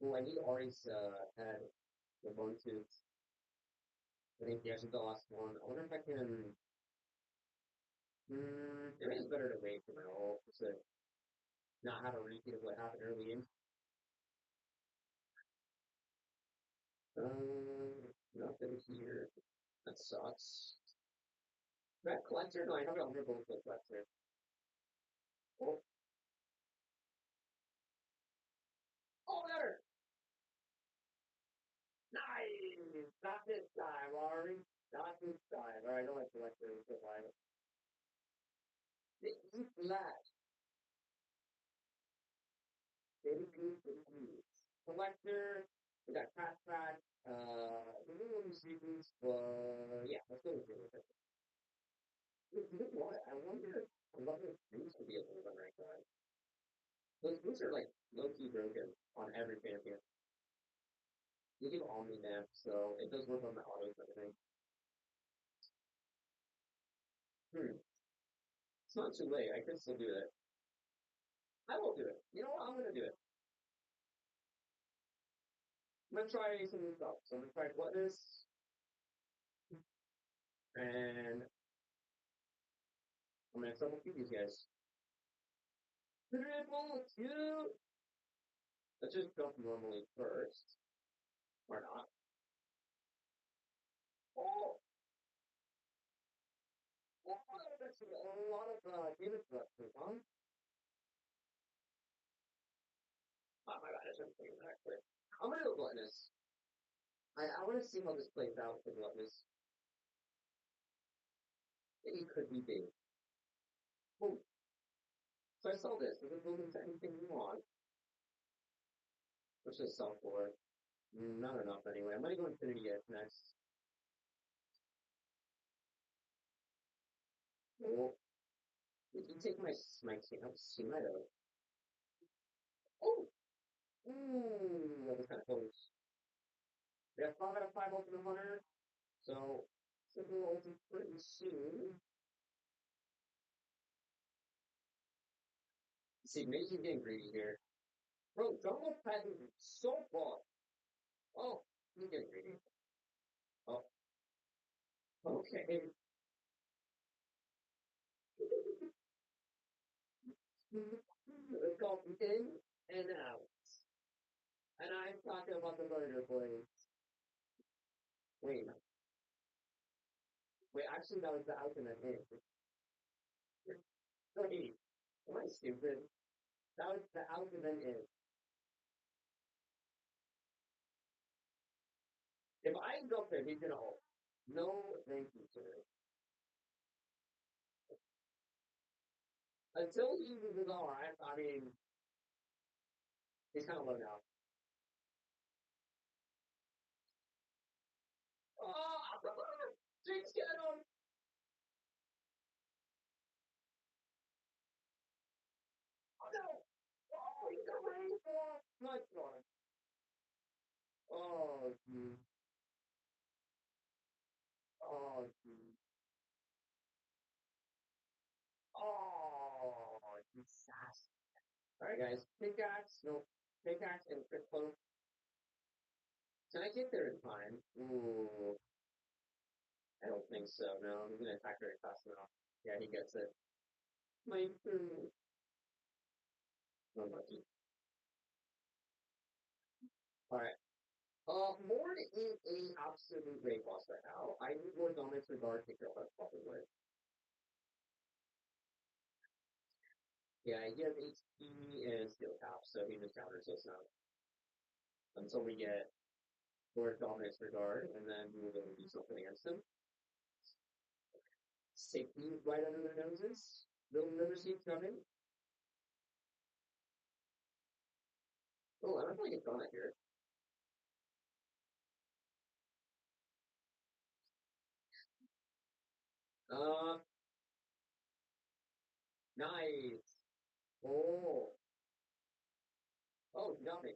Oh, I need Ari's head. The bone tooth. I think yes, is the last one. I wonder if I can. It is better to wait for my ult to not have a repeat of what happened early in. Nothing here. That sucks. That collector? No, I have it on both the collector. Oh, oh, there! Nice! Not this time, Ari. Not this time. Alright, I don't like collector. It's a line. They eat flat. They eat collector. We got cat pack. The new one sequence. Yeah, let's go with it. You know what? I wonder. I wonder if these could be a little bit right guy. Those boots are like low key broken on every champion. You can Omni Nap, so it does work on the autos and everything. It's not too late. I can still do it. I will do it. You know what? I'm gonna do it. I'm gonna try some new stuff. So I'm gonna try Gluttonous, and I'm gonna troubleshoot these guys. Triple two. Let's just jump normally first, or not. Oh, oh, that's a lot of damage left, huh? Oh my god, I shouldn't think that quick. I'm gonna go Gluttonous. I want to see how this plays out for Gluttonous. It could be big. Boom. So I saw this. We can build into anything we want. Let's just sell for not enough anyway. I'm gonna go Infinity Edge next. Well, you can take my Smido. Oh! That was kind of close. We have 5 out of 5 Ultimate Hunter. So, simple ultimate pretty soon. See, maybe he's getting greedy here. Bro, Jungle Pet is so far. Oh, he's getting greedy. Oh, okay. It's called in and out. And I'm talking about the murder blade. Wait, wait, actually, that was the out and then in. Wait, am I stupid? That was the out and then in. If I go there, he's gonna hold. No, thank you, sir. Until he uses his R, I mean, he's kind of low now. Oh, Jinx, get him! Oh no! Oh, he's got raised for nice one. Oh, geez. Oh, geez. Oh, disaster. Alright, guys. Pickaxe, no. Pickaxe and crypto. Can I get there in time? Ooh, I don't think so. No, I'm gonna attack very fast enough. Yeah, he gets it. My turn. Unlucky. Alright. More in a absolute great boss right now. I need more dominance regard to kill that fucking with. Yeah, he has HP and steel cap, so he just counters us now until we get more dominance regard, and then we will be able to do something against him. Safety right under their noses. They'll never see it coming. Oh, I don't really get done here. Uh, nice. Oh, oh, you got me.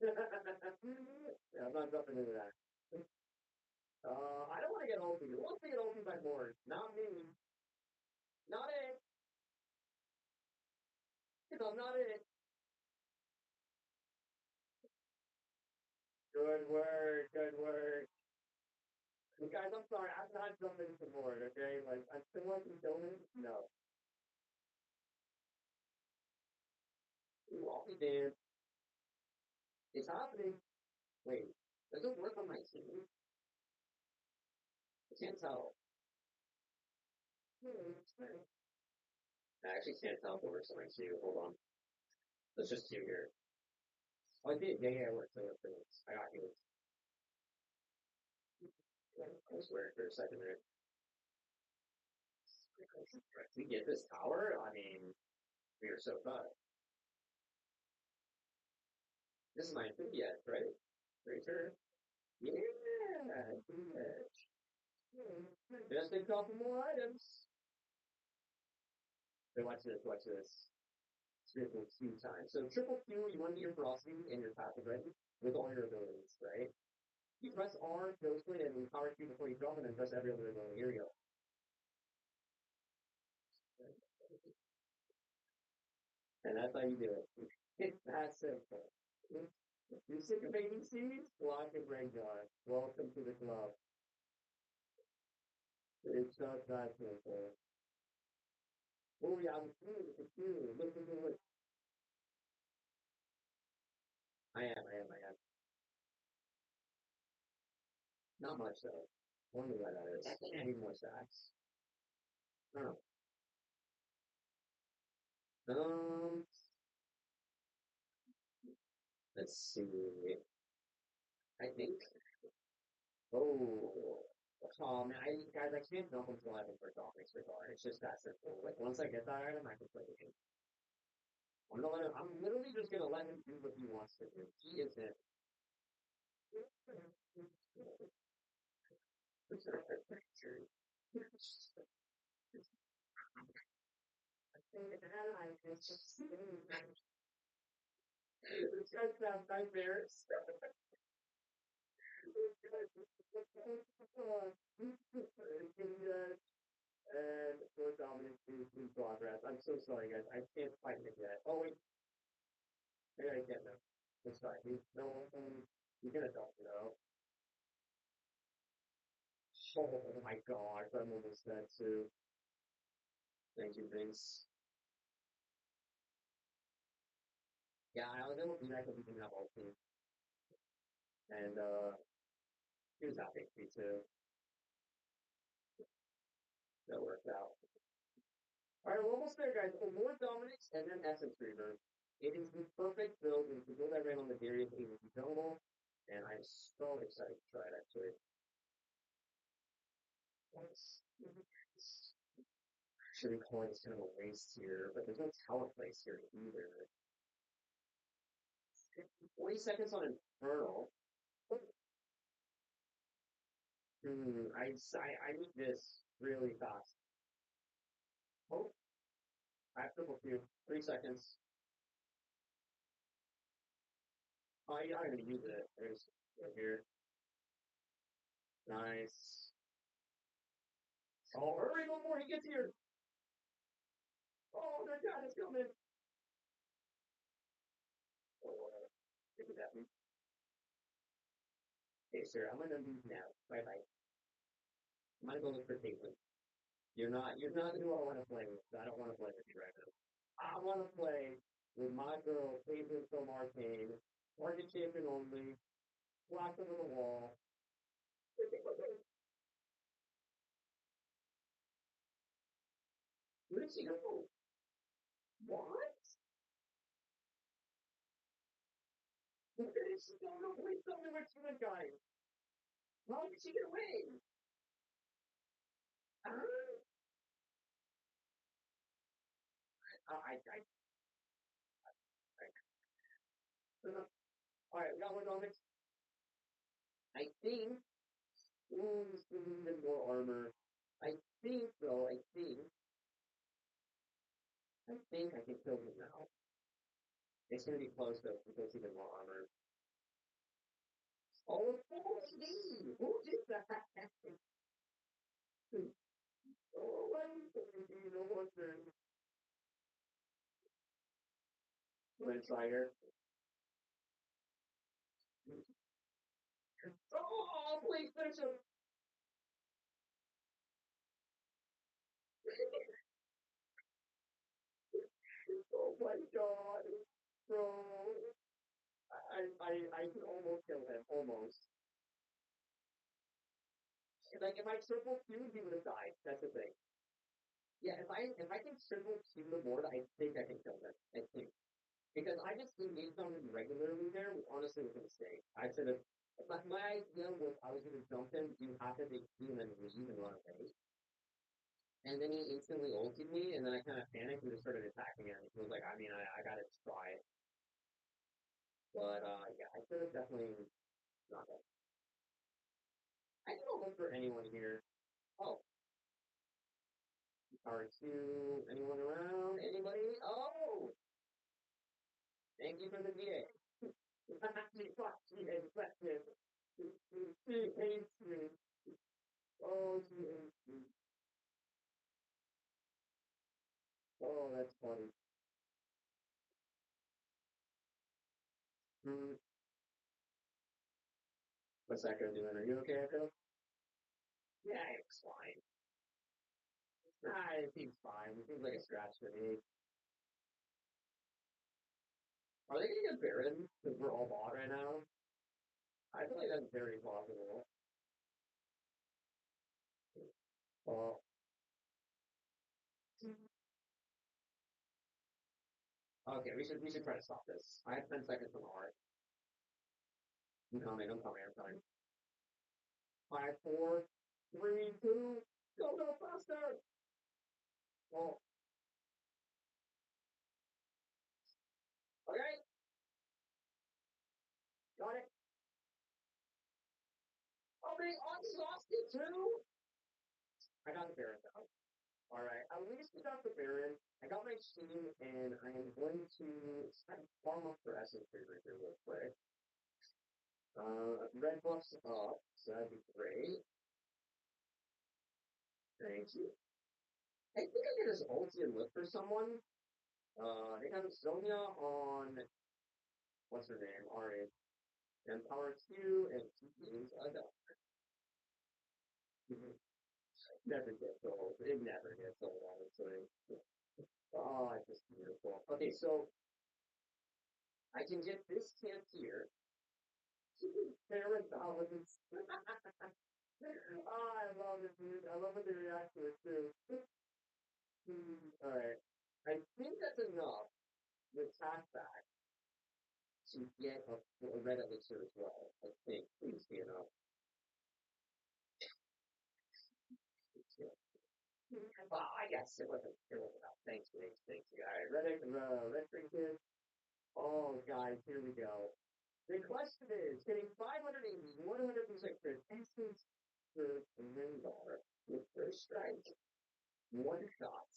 Yeah, I'm not jumping into that. I don't want to get ulti. Who wants to get ulti by board? Not me. Not it. I'm not it. Good work. Good work. Guys, I'm sorry. I'm not jumping into board, okay? Like, I'm still like going. No. Ooh, ulti dance. It's happening. Wait. Does it work on my team? I can't tell. I actually can't tell if it works on my team. Hold on. Let's just do here. Oh, I did. Yeah, yeah, it worked. It worked. I got you. I swear for a second there. If we get this tower, I mean, we are so fun. This is my enthusiast, right? Pretty sure. Yeah, bitch. Just a couple more items. So watch this, watch this. Triple Q time. So triple Q, you want to get your velocity and your passive ready with all your abilities, right? You press R, ghostly, and power Q before you drop, and then press every other ability. Here you go. And that's how you do it. It's that simple. You sick of ADCs? Block and break guard. Welcome to the club. It's just that simple. Oh yeah, I'm confused. Look. I am. Not much though. Wonder why that is. I need more stacks. Oh. Um, let's see. I think. Oh. Man, guys, I can't dump until I have a first offense regard. It's just that simple. Like once I get that item, I can play the game. I'm literally just gonna let him do what he wants to do. He isn't. This guy's have nightmares. And for dominance is progress. I'm so sorry, guys. I can't fight it yet. Oh wait, maybe I get them. It's fine. No, he's gonna dump it out. Oh my god, I'm almost dead too. Thank you, Vince. Yeah, I was able to do that because we didn't have all team. And he was happy me too. That worked out. Alright, we're almost there, guys. So more dominance and then essence reaver. It is the perfect build. It's the build I ran on the Darius it was available. And I'm so excited to try it actually. Actually, calling is kind of a waste here, but there's no tower place here either. 40 seconds on Infernal. I need this really fast. Oh, I have triple Q. 3 seconds. Oh, yeah, I'm gonna use it. There's right here. Nice. Oh, hurry, one more, he gets here. Oh, my God, it's coming. Oh, look at that. Hey, sir, I'm gonna leave now. Bye bye. I'm gonna go look for Caitlin. You're not who I want to play with. I don't want to play with you right now. I want to play with my girl, Cleveland Film Arcane, Target champion only, black over the wall. Where did she go? What? Where did she go? No, please tell me where she went, guys. How did she get away? Uh, all right, we got one on next. I think. Ooh, this is even more armor. I think, though, I can kill him now. It's gonna be close, though, because even more armor. Oh, it's me! Who did that? Oh, what is it? No wonder. Let's try her. Oh, please finish him! Oh my god, bro. I can almost kill him, almost. Like, if I triple Q, he would have died. That's the thing. Yeah, if I can triple Q the board, I think I can kill him. I think. Because I just engaged on him regularly there, honestly, was a mistake. I should have. My idea was I was going to jump him, do half of the Q, and then leave and run away. And then he instantly ulted me, and then I kind of panicked and just started attacking him. He was like, I mean, I got to try. But, yeah, I could have definitely not done. I don't look for anyone here. Oh, R2, anyone around? Anybody? Oh, thank you for the VA. She hates me. She hates me. Oh, she hates me. Oh, that's funny. Hmm. What's Echo doing? Are you okay, Echo? Yeah, it's fine. It seems fine. It seems like a scratch to me. Are they gonna get Baron? Because we're all bought right now? I feel like that's very possible. Well, okay, we should try to stop this. I have 10 seconds on R. I'm coming. 5, 4, 3, 2, go faster! Well, okay, got it. Oh, they lost it too? I got the Baron though. Alright, at least we got the Baron. I got my team, and I am going to farm up for Essence Favor here real quick. Red buff's up, so that'd be great. Thank you. I think I can just ulti and look for someone. They have Sonya on, what's her name? RH. And Power Q, and TP's never gets old. It never gets old, honestly. Oh, it's just beautiful. Okay, so I can get this camp here. Paradox. Oh, I love it, dude. I love when they react to it, too. Alright. I think that's enough with back to get a red elixir as well. I think. Please be enough. Ah, yes, it wasn't enough. Thanks. Alright, red trinket. Oh, guys, here we go. The question is, getting 580, 100% crit, essence for Lindar with first strike, one shot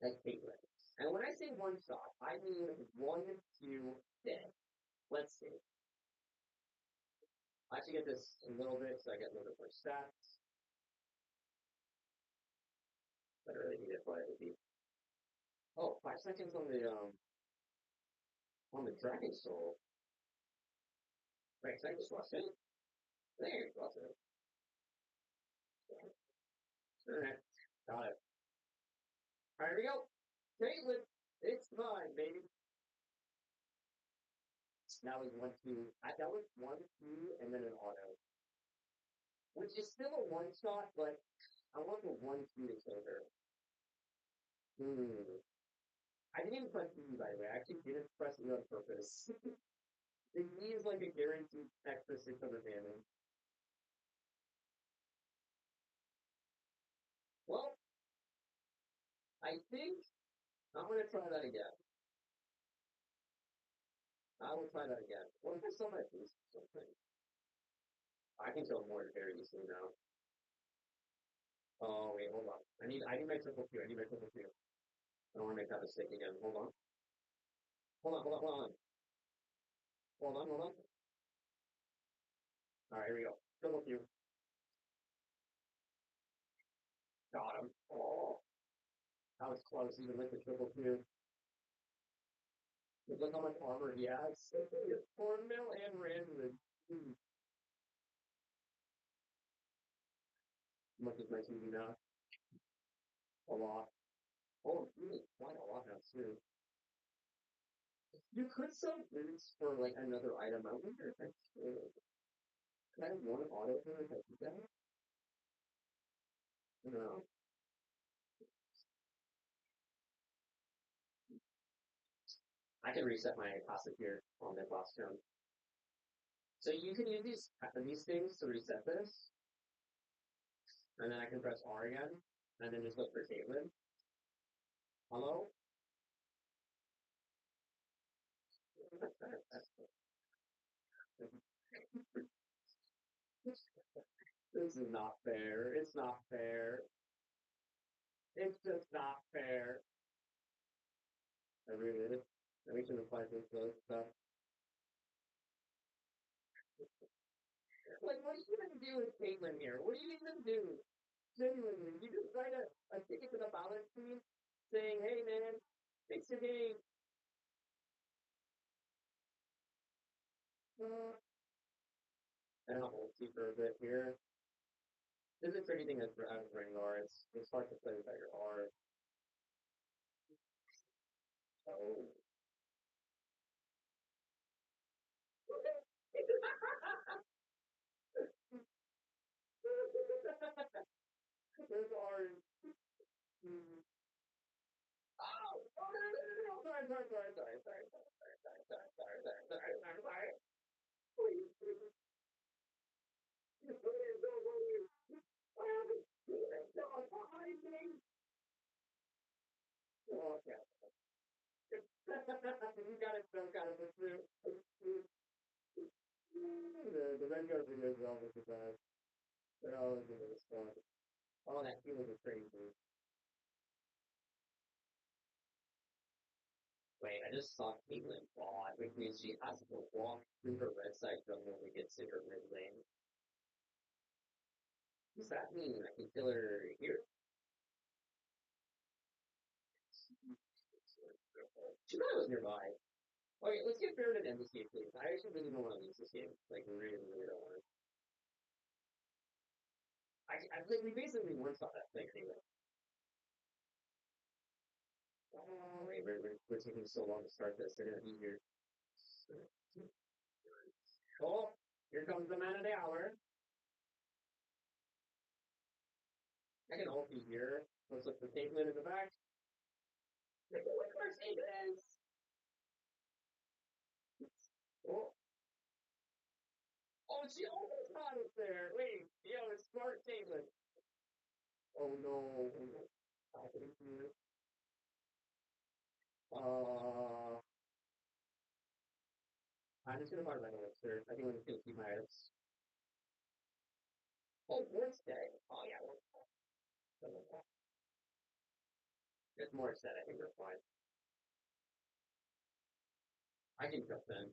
at Caitlyn. And when I say one shot, I mean 1, 2, dead. Let's see. I should get this a little bit so I get a little bit more stats. I don't really need it, but it would be. Oh, 5 seconds on the Dragon Soul. Right, so I just lost it. There, lost it. Alright, got it. Alright, here we go. Caitlyn, it's mine, baby. That was 1-2. That was 1-2, and then an auto, which is still a one shot, but I want the 1-2 to kill her. Hmm. I didn't even press E, by the way. I actually didn't press E on purpose. The E is like a guaranteed extra 600 damage. Well, I think I'm gonna try that again. I will try that again. What if I sell my boost or something? I can kill more very easily now. Oh wait, hold on. I need my triple Q. I need my triple Q. I don't want to make that mistake again. Hold on. Hold on, hold on, hold on. Hold on, hold on. Alright, here we go. Triple Q. Got him. Oh, that was close, even with the triple Q. Look how much armor he has. 4 mil and random. How much is my TV now? A lot. Oh, really? Quite a lot now, too. You could sell boots for like another item. I wonder if that's true. Could I have one auto here if I do that? No. I can reset my passive here on the last turn. So you can use these things to reset this, and then I can press R again, and then just look for Caitlyn. Hello? This is not fair. It's not fair. It's just not fair. I really, we should apply this stuff. Like, what do you even do with Caitlyn here? What do you even do? Genuinely, you just write a ticket to the balance team saying, hey man, fix your game. And I'll hold you for a bit here. This is for anything that's out of Rengar. It's hard to play without your R. So. There's R. Oh, no, no, no, no, no. Sorry. Please, please. Please don't worry. Don't behind me. Oh, okay. You got it some kind of through. The Rengar videos are always the best. They're always the most fun. Oh, that feeling is crazy. Wait, I just saw Caitlyn fall, which means she has to walk through her red side jungle to get to her mid lane. Does that mean I can kill her here? She probably was nearby. Okay, let's get Baron and end this game, please. I actually really don't want to lose this game. Like, really, really don't want to. Like, we basically one-shot that thing anyway. Oh, wait, we're taking so long to start this. They're going to be here. Oh, here comes the man of the hour. I can ult you here. Let's look for Caitlyn in the back. Look where Caitlyn is! Oh, oh, she almost got us there. Wait, yo, it's smart Caitlyn. Oh no. Happening here. I'm just gonna buy Red Elixir. I think I'm just gonna keep my items. Oh, Ward's dead. Oh yeah, Ward's dead. It's more set. I think we're fine. I can jump in.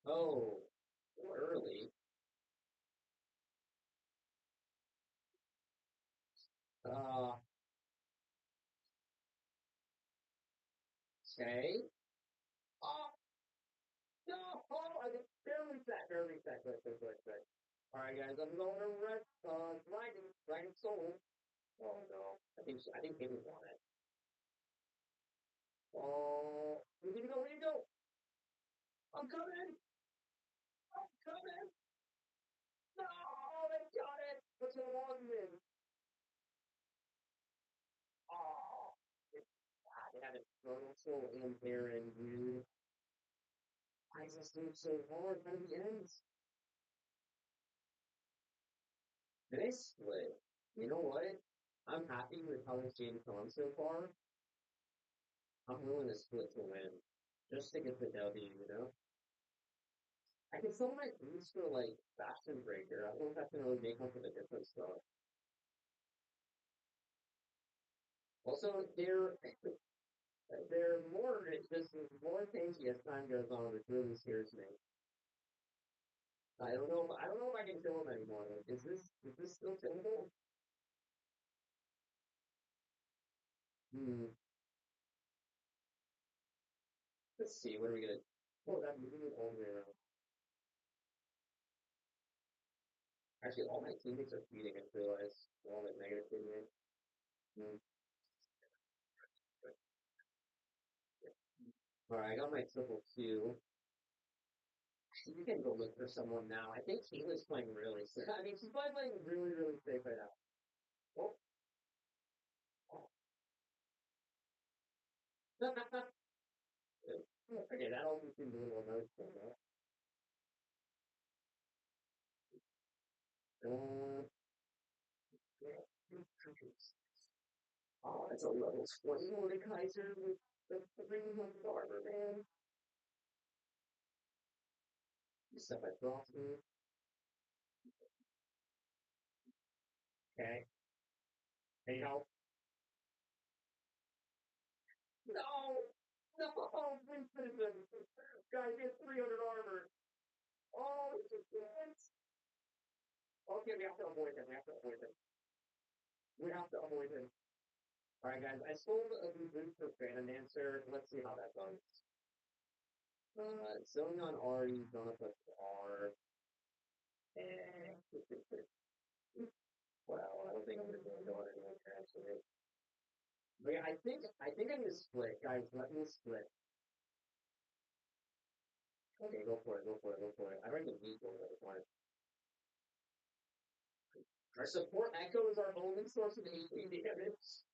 Oh, early. Uh, okay. Oh, no! Oh, I just barely set. Good. Alright, guys, I'm going to rest. Dragon Soul. Oh no, I think Caitlyn won it. Oh, where did you go? I'm coming! I'm coming! No! They got it! What's going on with? Oh! They had a Russell and Aaron, dude. I just moved so hard by the end. They split. You know what? I'm happy with how this game's gone so far. I'm willing to split to win. Just to get the W, you know? I can still might lose for like Bastion Breaker. I don't know if that's gonna really make much of a difference though. Also, they're more it's just more tanky as time goes on, which really scares me. I don't know if I can kill him anymore. Like, is this still killable? Hmm. Let's see, what are we gonna oh that moving it all the way around. Actually all my teammates are feeding, I realize. All that negative feeding. Hmm. Alright, I got my triple Q. You can go look for someone now. I think Kayla's playing really safe. I mean, she's probably playing really, really safe right now. Oh, oh. Okay, that only seems a little emotional, though. Yeah. Oh, it's a level 20 Mordekaiser with the ring of barber, man. You step at me. Okay. Hey, help. No! No! Winston! Guy gets 300 armor. Oh, it's a chance. Okay, we have to avoid him. We have to avoid him. We have to avoid him. Alright, guys, I sold a reboot for Phantom Dancer. Let's see how that goes. Zoning on Ari, going up with R. Eh. Well, I don't think I'm gonna go on anyone here, actually. But yeah, I think I'm gonna split, guys. Let me split. Okay, go for it, go for it, go for it. I already need one at this point. Our support Echo is our only source of HP damage.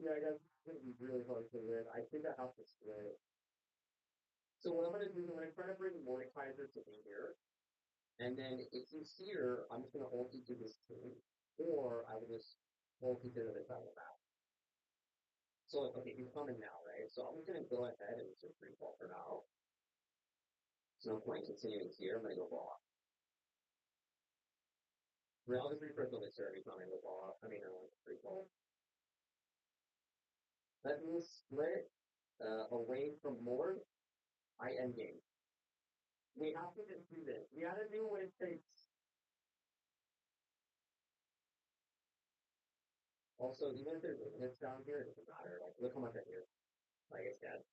Yeah, I guess it's gonna be really hard to win. I think I have to split. So what I'm gonna do is I'm gonna try to bring Mordekaiser to me here. And then if he's here, I'm just gonna ulti to this team. Or I will just ulti to the other side of the map. So okay, he's coming now, right? So I'm just gonna go ahead and just free fall for now. So no point continuing here. I'm gonna go ball. I'll just refresh on the server. He's not gonna go ball. I mean, free fall. Let me split away from Mord. I end game. We have to just do this. We gotta do what it takes. Also, even if there's ignis down here, it doesn't matter. Like, look how much I do. Like I said.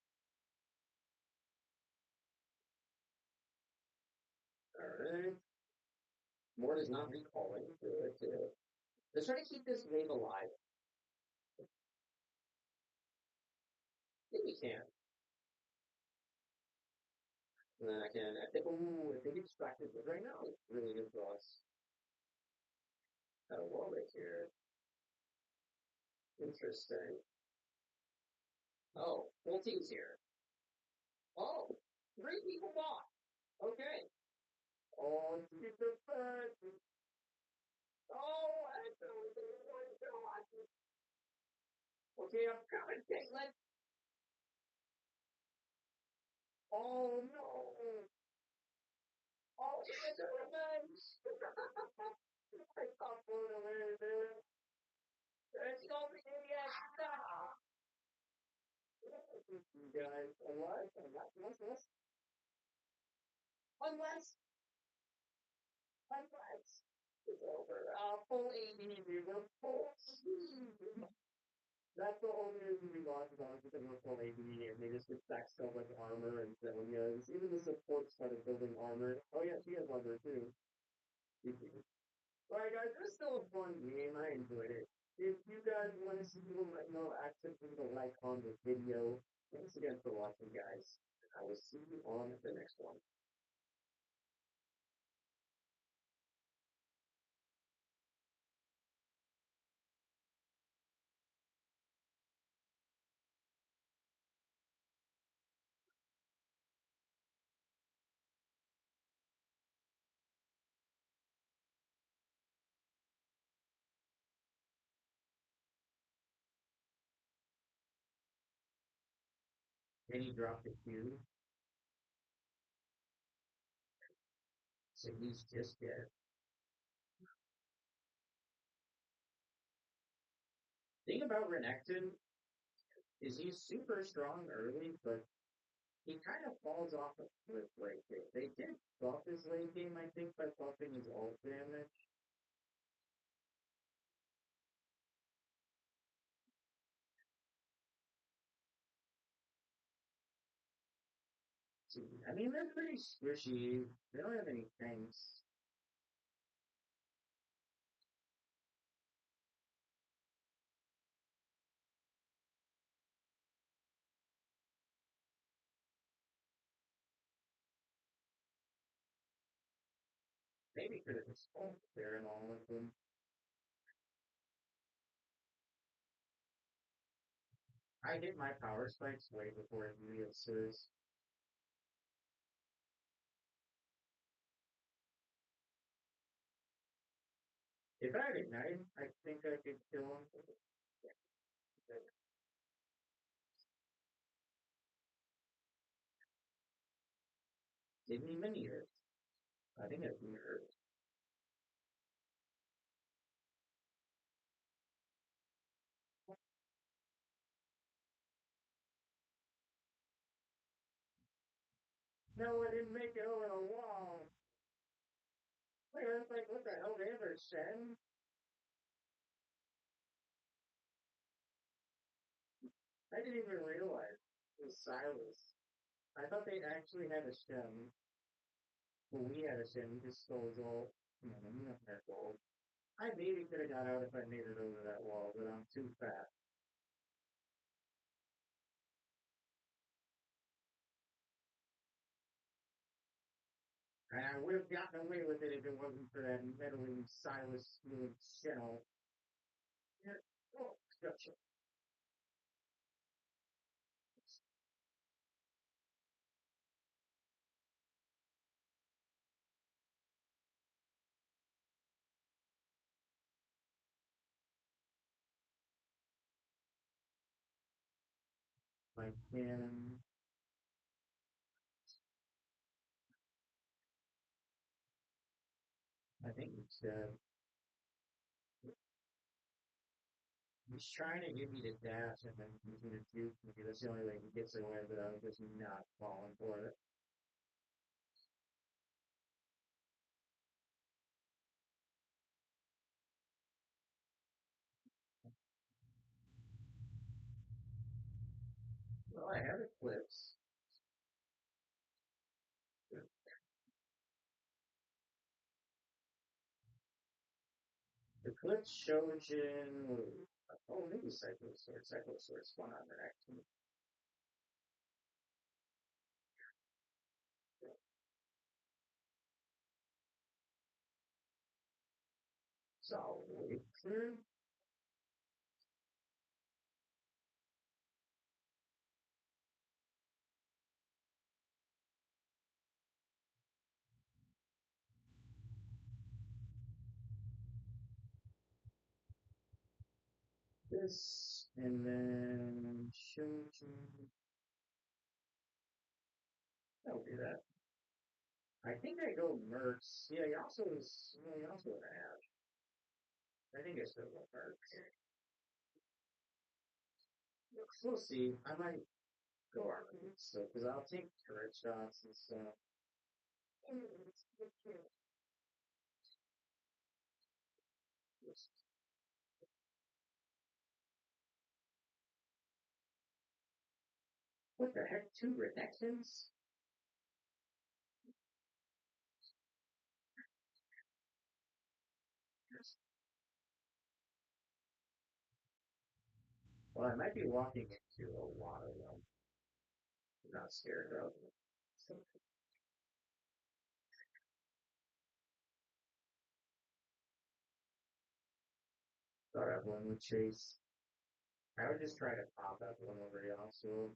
Alright. Mord is not recalling. Good, good. Let's try to keep this wave alive. I think we can. And then I think, ooh, I think extracted good right now. It's really good for us. Got a wall right here. Interesting. Oh, full team's here. Oh, three people bought. Okay. Oh, it's the first. Oh, I don't know. Okay, I'm coming, Caitlin. Oh, no. Oh, it's a revenge. I thought for the winner. Let's go, idiot. Guys, unless it's over. Full AD, we're full AD. That's the only reason we lost is honestly because we're full AD and they just stack so much armor and Zonias. Even the support started building armor. Oh yeah, she has armor too. Alright guys, it was still a fun game. I enjoyed it. If you guys want to see me, let me know. Access the like on the video. Thanks again for watching, guys. I will see you on the next one. Then he dropped the cue, so he's just dead. Thing about Renekton is he's super strong early, but he kind of falls off a cliff right there. They did buff his late game, I think, by buffing his ult damage. I mean, they're pretty squishy. They don't have any tanks. Maybe could have just spawned there and all of them. I hit my power spikes way before any of this. If I had Ignite, I think I could kill him. Didn't even need it. I think it hurt. No, I didn't make it over the wall. Wait, I was like, what the hell, they ever send? I didn't even realize it was Silas. I thought they actually had a stem. Well, we had a stem, we just stole his ult. Not that gold. I maybe could have got out if I made it over that wall, but I'm too fat. And I would have gotten away with it if it wasn't for that meddling Silas smooth shell. Oh, gotcha. Like, man, I think it's he's trying to give me the dash and then he's gonna juke me. That's the only way he gets away, but I'm just not falling for it. Well, I have Eclipse. Eclipse, Shojin, oh, maybe Cyclosaur. Cyclosaur's one on there, actually. So, wait through this, and then Shojin. I'll do that. I think I go Mercs. Yeah, he also is. Yeah, he also would have. I think I still go Mercs. We'll see. I might go Armament still because I'll take turret shots and stuff. What the heck? Two Renekins? Well, I might be walking into a lot of them. Not scared of. Thought everyone would chase. I would just try to pop everyone over the also.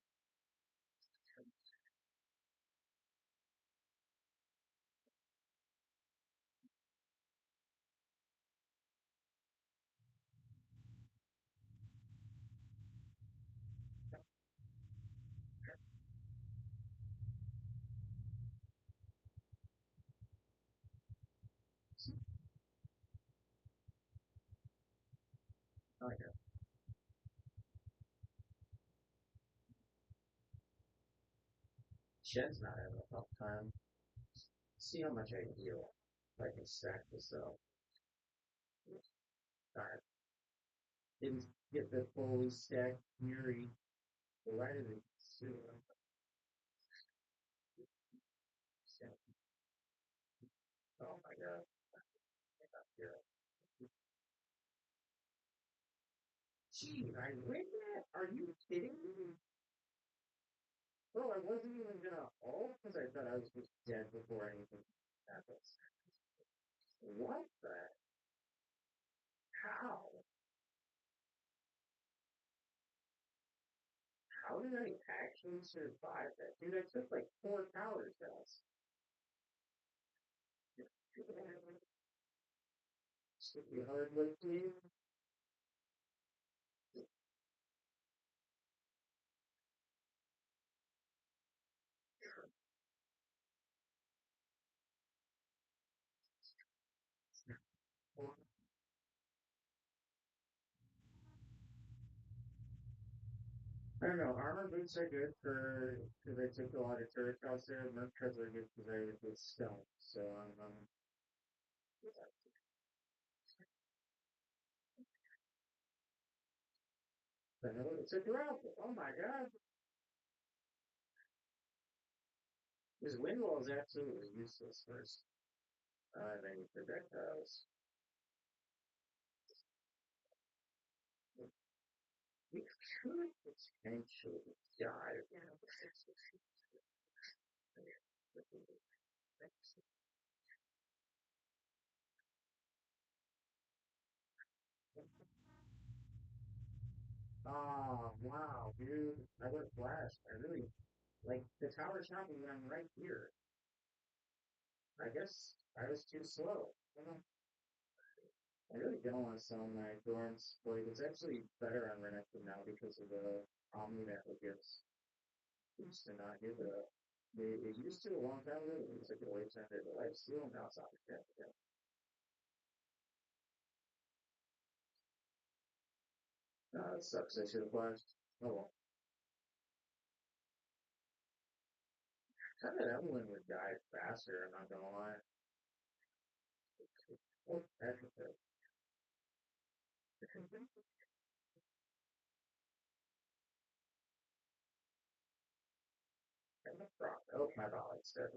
Oh yeah. Shed's not having a tough time. See how much I heal. If I can stack this up. Alright. Didn't get the fully stacked Fury. Why did it Oh my god. Yeah. Gee, I read that? Are you kidding me? Bro, I wasn't even gonna ult because I thought I was just dead before anything happens. What the? How? How did I actually survive that? Dude, I took like 4 towers, guys. Should be hard lifting. I don't know. Armor boots are good for because I took a lot of turret shots there. Merc treads are good because I with stone. So the hell it took her out. Oh my god. This wind wall is absolutely useless first. Then projectiles. We could potentially die. Oh wow, dude. I got flashed. I really like the tower shot me when I'm right here. I guess I was too slow. I really don't want to sell my Thorns blade. It's actually better on Renekton now because of the Omni that it gives. It used to not give it. It used to a long time ago. It took it away from the life steal. Now it's not like that again. It sucks. I should have flashed. Oh well. I thought Evelyn would die faster. I'm not gonna lie. Oh, that's okay. Oh, my body's dead.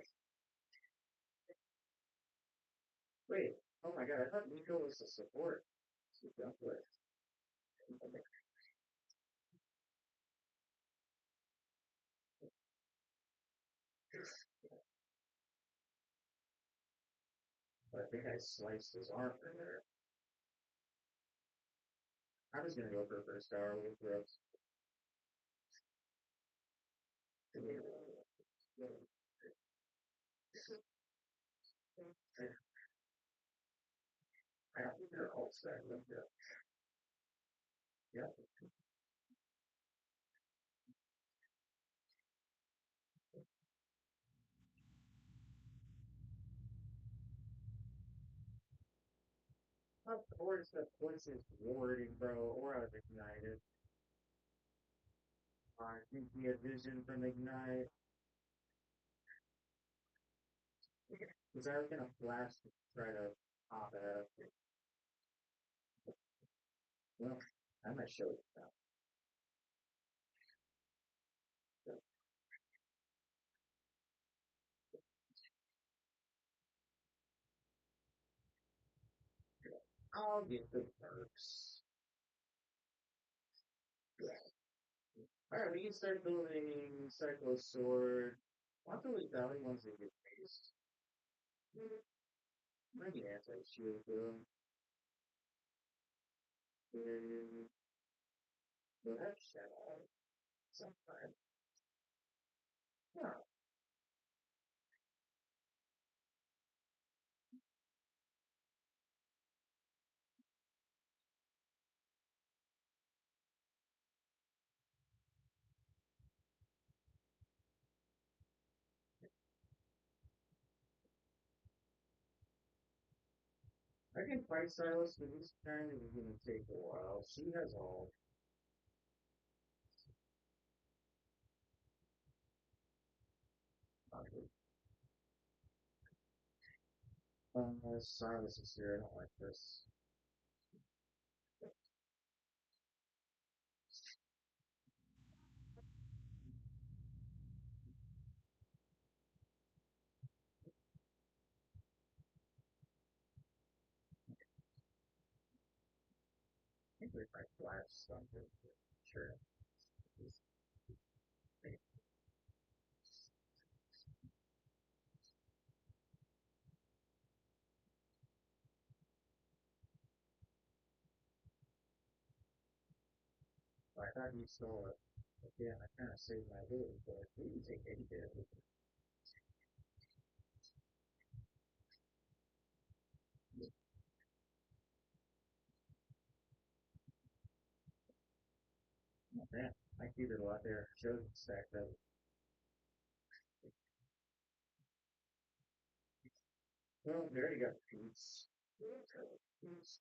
Wait. Oh my god. I thought Nico was the support. Jump with. But I think I sliced his arm in there. I was gonna go for first tower with ropes. I don't think they're all set. Yeah. Of course is warding, bro, or I've ignited. I think we had vision from Ignite. Because I was gonna flash to try to pop it out. Well, I might show it now. I'll get the perks. Alright, we can start building Cyclo Sword. Not really Valley ones that get based. Maybe anti-shield though. But that's shadow. Sometimes. Yeah. I can fight Silas, but this turn is gonna take a while. She has all. Silas is here. I don't like this. I think we might flash something. Sure. I thought you stole it. Yeah, I kind of saved my ability, but we didn't take any damage. Oh, man, I keep it a lot there. Shows it stacked up. Well, there you go. Peace. Peace.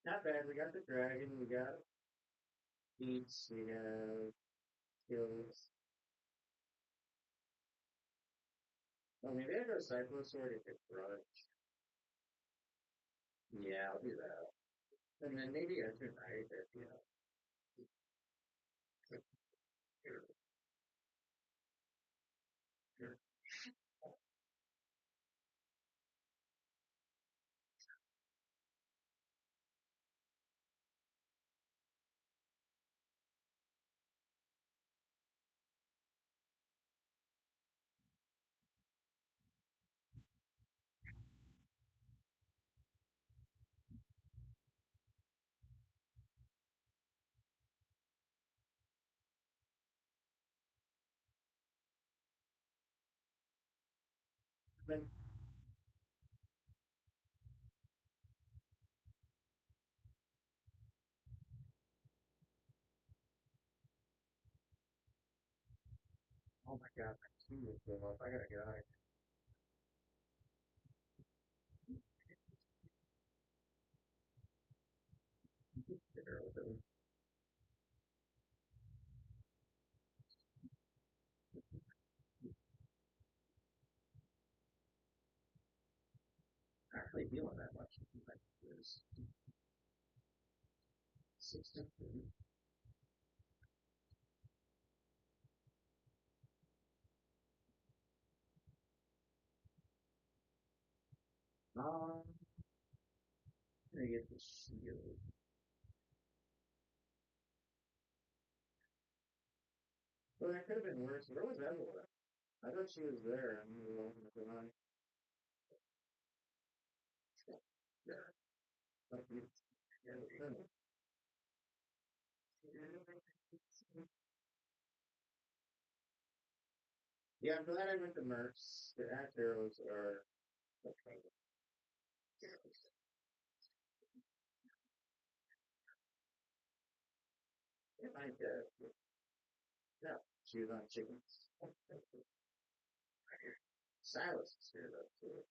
Not bad. We got the dragon. We got peace. We have skills. Well, maybe I go Cyclo Sword if it's grudge. Yeah, I'll do that. And then maybe I can write if, you know. Then, oh my god, my key is going off. I gotta get out of here with it. Not really feeling that much. Like this. 6 to 3. I'm gonna get the shield. Well, that could have been worse. Where was Evelyn? I thought she was there. I'm alone with the eye. Yeah. Yeah, I'm glad I went to Mercs. The act arrows are okay. I did. No, she was on chickens. Silas is here though too.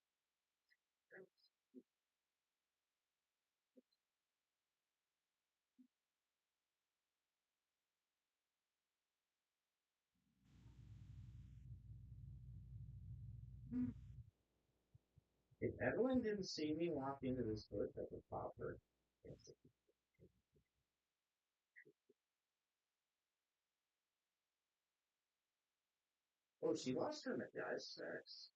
If Evelyn didn't see me walk into this bush, I would pop her. Oh, she lost her guy's sex.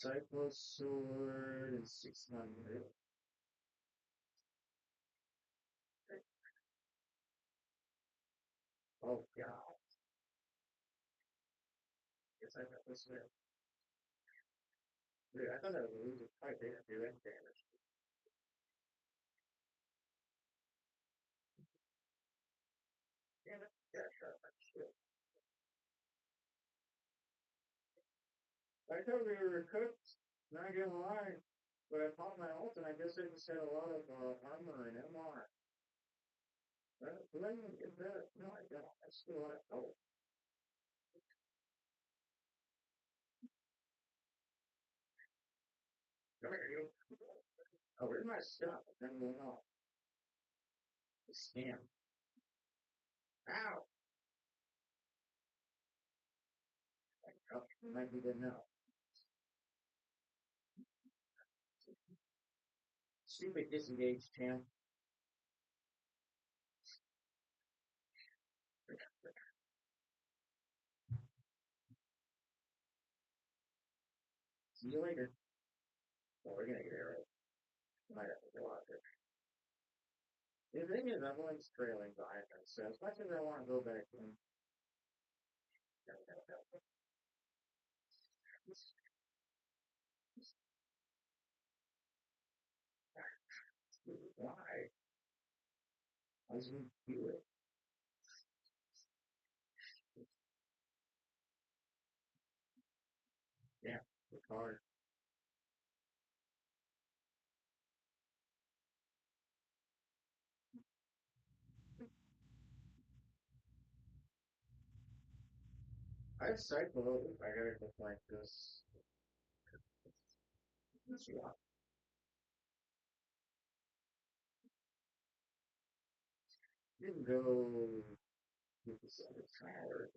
Cyclo sword and 600. Oh god. Guess I got this there. Dude, I thought that was quite big to do that damage. Damn it. Yeah, sure. Shit. I thought we were cooked, not gonna lie. But I popped my ult and I guess it just had a lot of armor and MR. But I didn't get that. No, I don't. I still have ult. Come here, you. Oh, where's my stuff? Then went off. The scam. Ow! Oh, might be good now. Stupid disengaged champ. See you later. Oh, we're gonna get it right. Might have to go out there. The thing is, everyone's trailing behind us, so as much as I want to go back in, why? Why does he do it? Yeah, it's hard. I have cycle. I gotta go like this. Yeah. You can go with this other tower.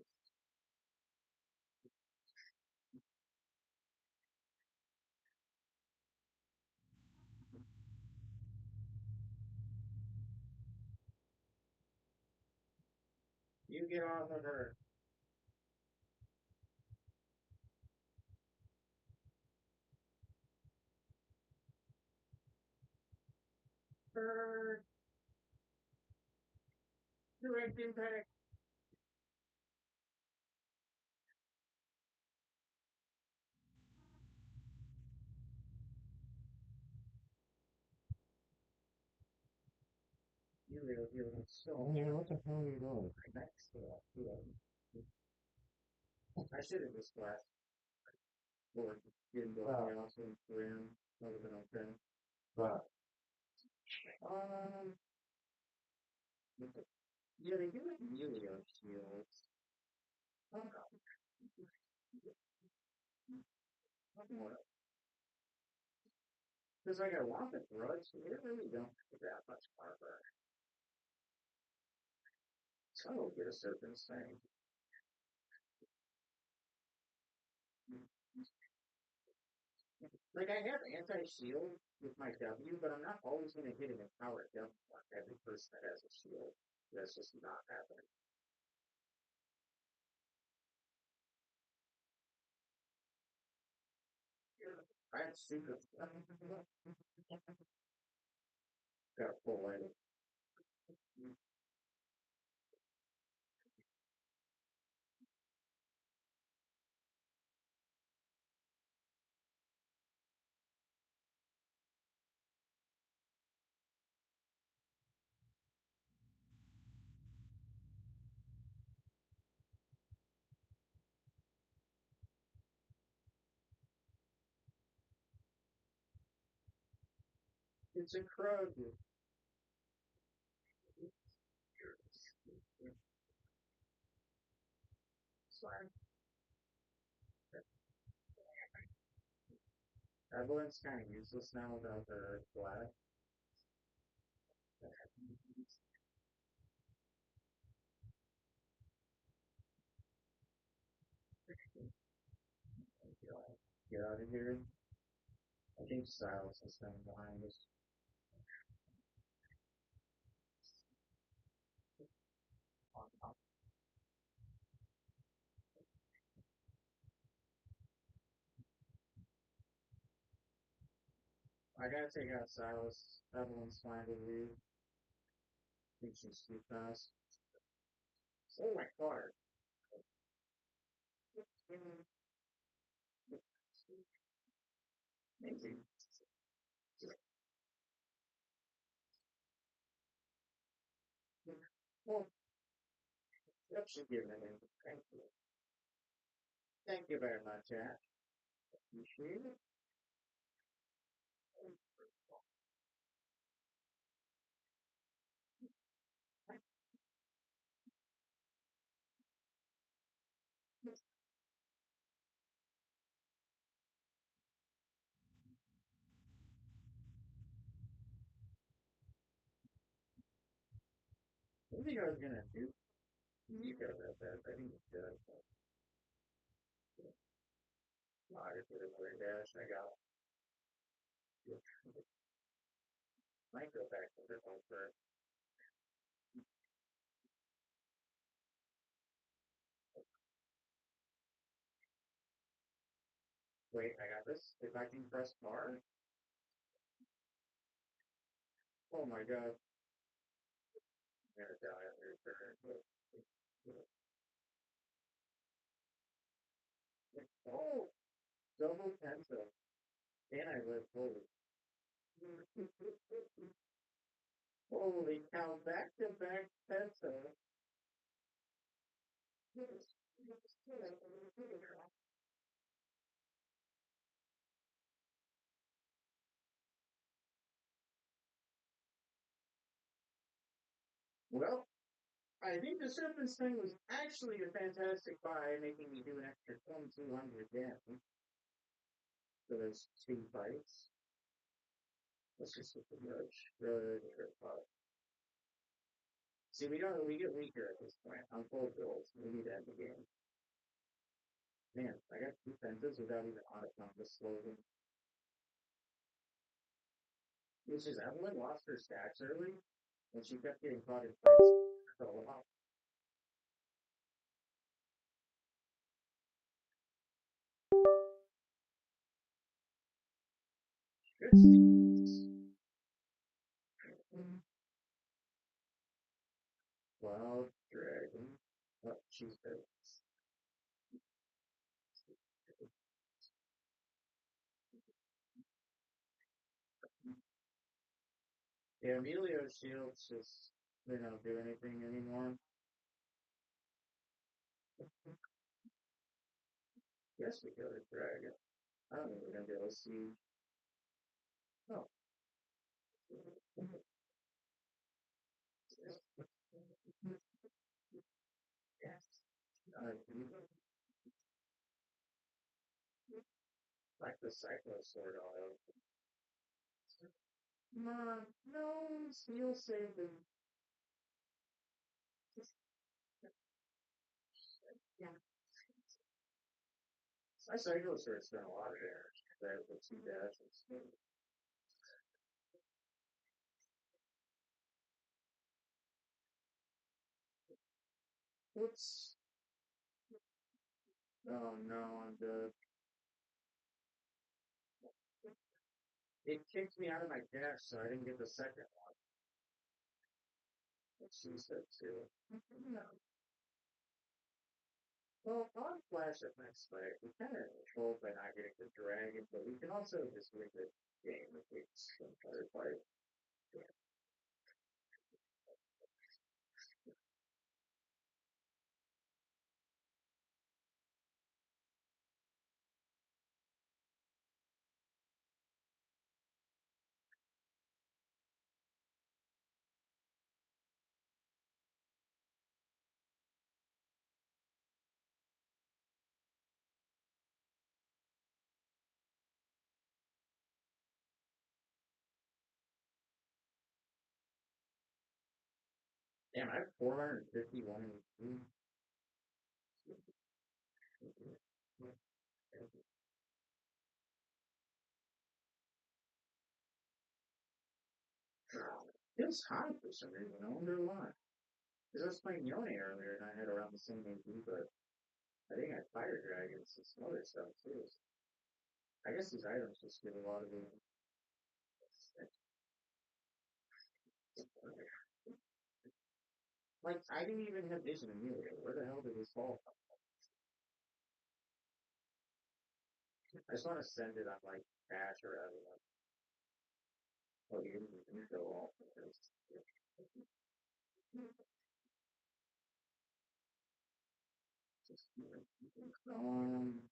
You get off of her. Her direct impact. You're so. Yeah, what the hell are you doing? Next to that. Yeah. I should have just left. Or didn't go else and ran. That would have been okay. But, um, yeah, they give it really on shields. Because like I want the grudge, they really don't have that much armor. So I will get a certain thing. Like I have anti-shield with my W, but I'm not always going to hit an empowered W on every person that has a shield. That's just not happening. I have super. Got a full light. It's incredible. Sorry. Everyone's kind of useless now without their flag. Get out of here. I think Silas is standing behind us. I gotta take out Silas. Everyone's fine with me. Think she's too fast. Oh my god. Amazing. Well, that should give it in. Thank you. Thank you very much, Jack. Appreciate it. What do you guys gonna do? You got that. I think it's good. I just did another dash. I got might go back to this one for wait, I got this. If I can press bar. Oh my god. I'm gonna die on your turn. Oh, double pencil. And I live fully. Holy cow, back to back pencil. Well, I think the Serpent's thing was actually a fantastic buy, making me do an extra 2200 damage for those two fights. Let's just hit the merge. Good. See, we get weaker at this point. I'm full builds. We need to end the game. Man, I got two fences without even autonomous slogan. Which is Evelyn lost her stats early, and she kept getting caught in fights for a while. Good Steves. Wild Dragon. Oh, she's dead. Yeah, Emilio's shields just, they don't do anything anymore. Yes, we killed a dragon. I don't think we're gonna be able to see. No. Yes. Like the Cyclo Sword auto. No, Steel saved him. My Cyclo Sword's done a lot of damage. That with two dashes. Whoops. Oh no, I'm dead. It kicked me out of my dash, so I didn't get the second one. What she said too. Well, on Flash of next fight, we kind of control by not getting the dragon, but we can also just win the game if we try to fight. Damn, I have 451 HP. Feels hot for some reason. I wonder why. Because I was playing Yone earlier and I had around the same HP, but I think I had Fire Dragons and some other stuff too. I guess these items just give a lot of damage. Like, I didn't even have vision immediately. Where the hell did this fall from? I just want to send it on, like, Dash or everyone. Oh, you didn't go off. Um,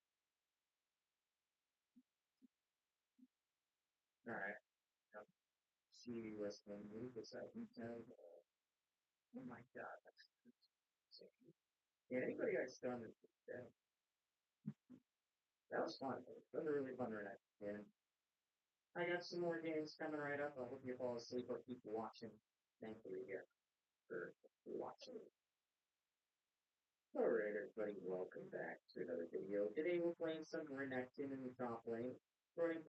alright. See listening because I can tell. Oh my god, that's insane. Yeah, anybody got done that? That was fun. It was a really fun night. And I got some more games coming right up. I hope you fall asleep or keep watching. Thank you again for watching. Alright, everybody, welcome back to another video. Today we're playing some Renekton in the top lane. Running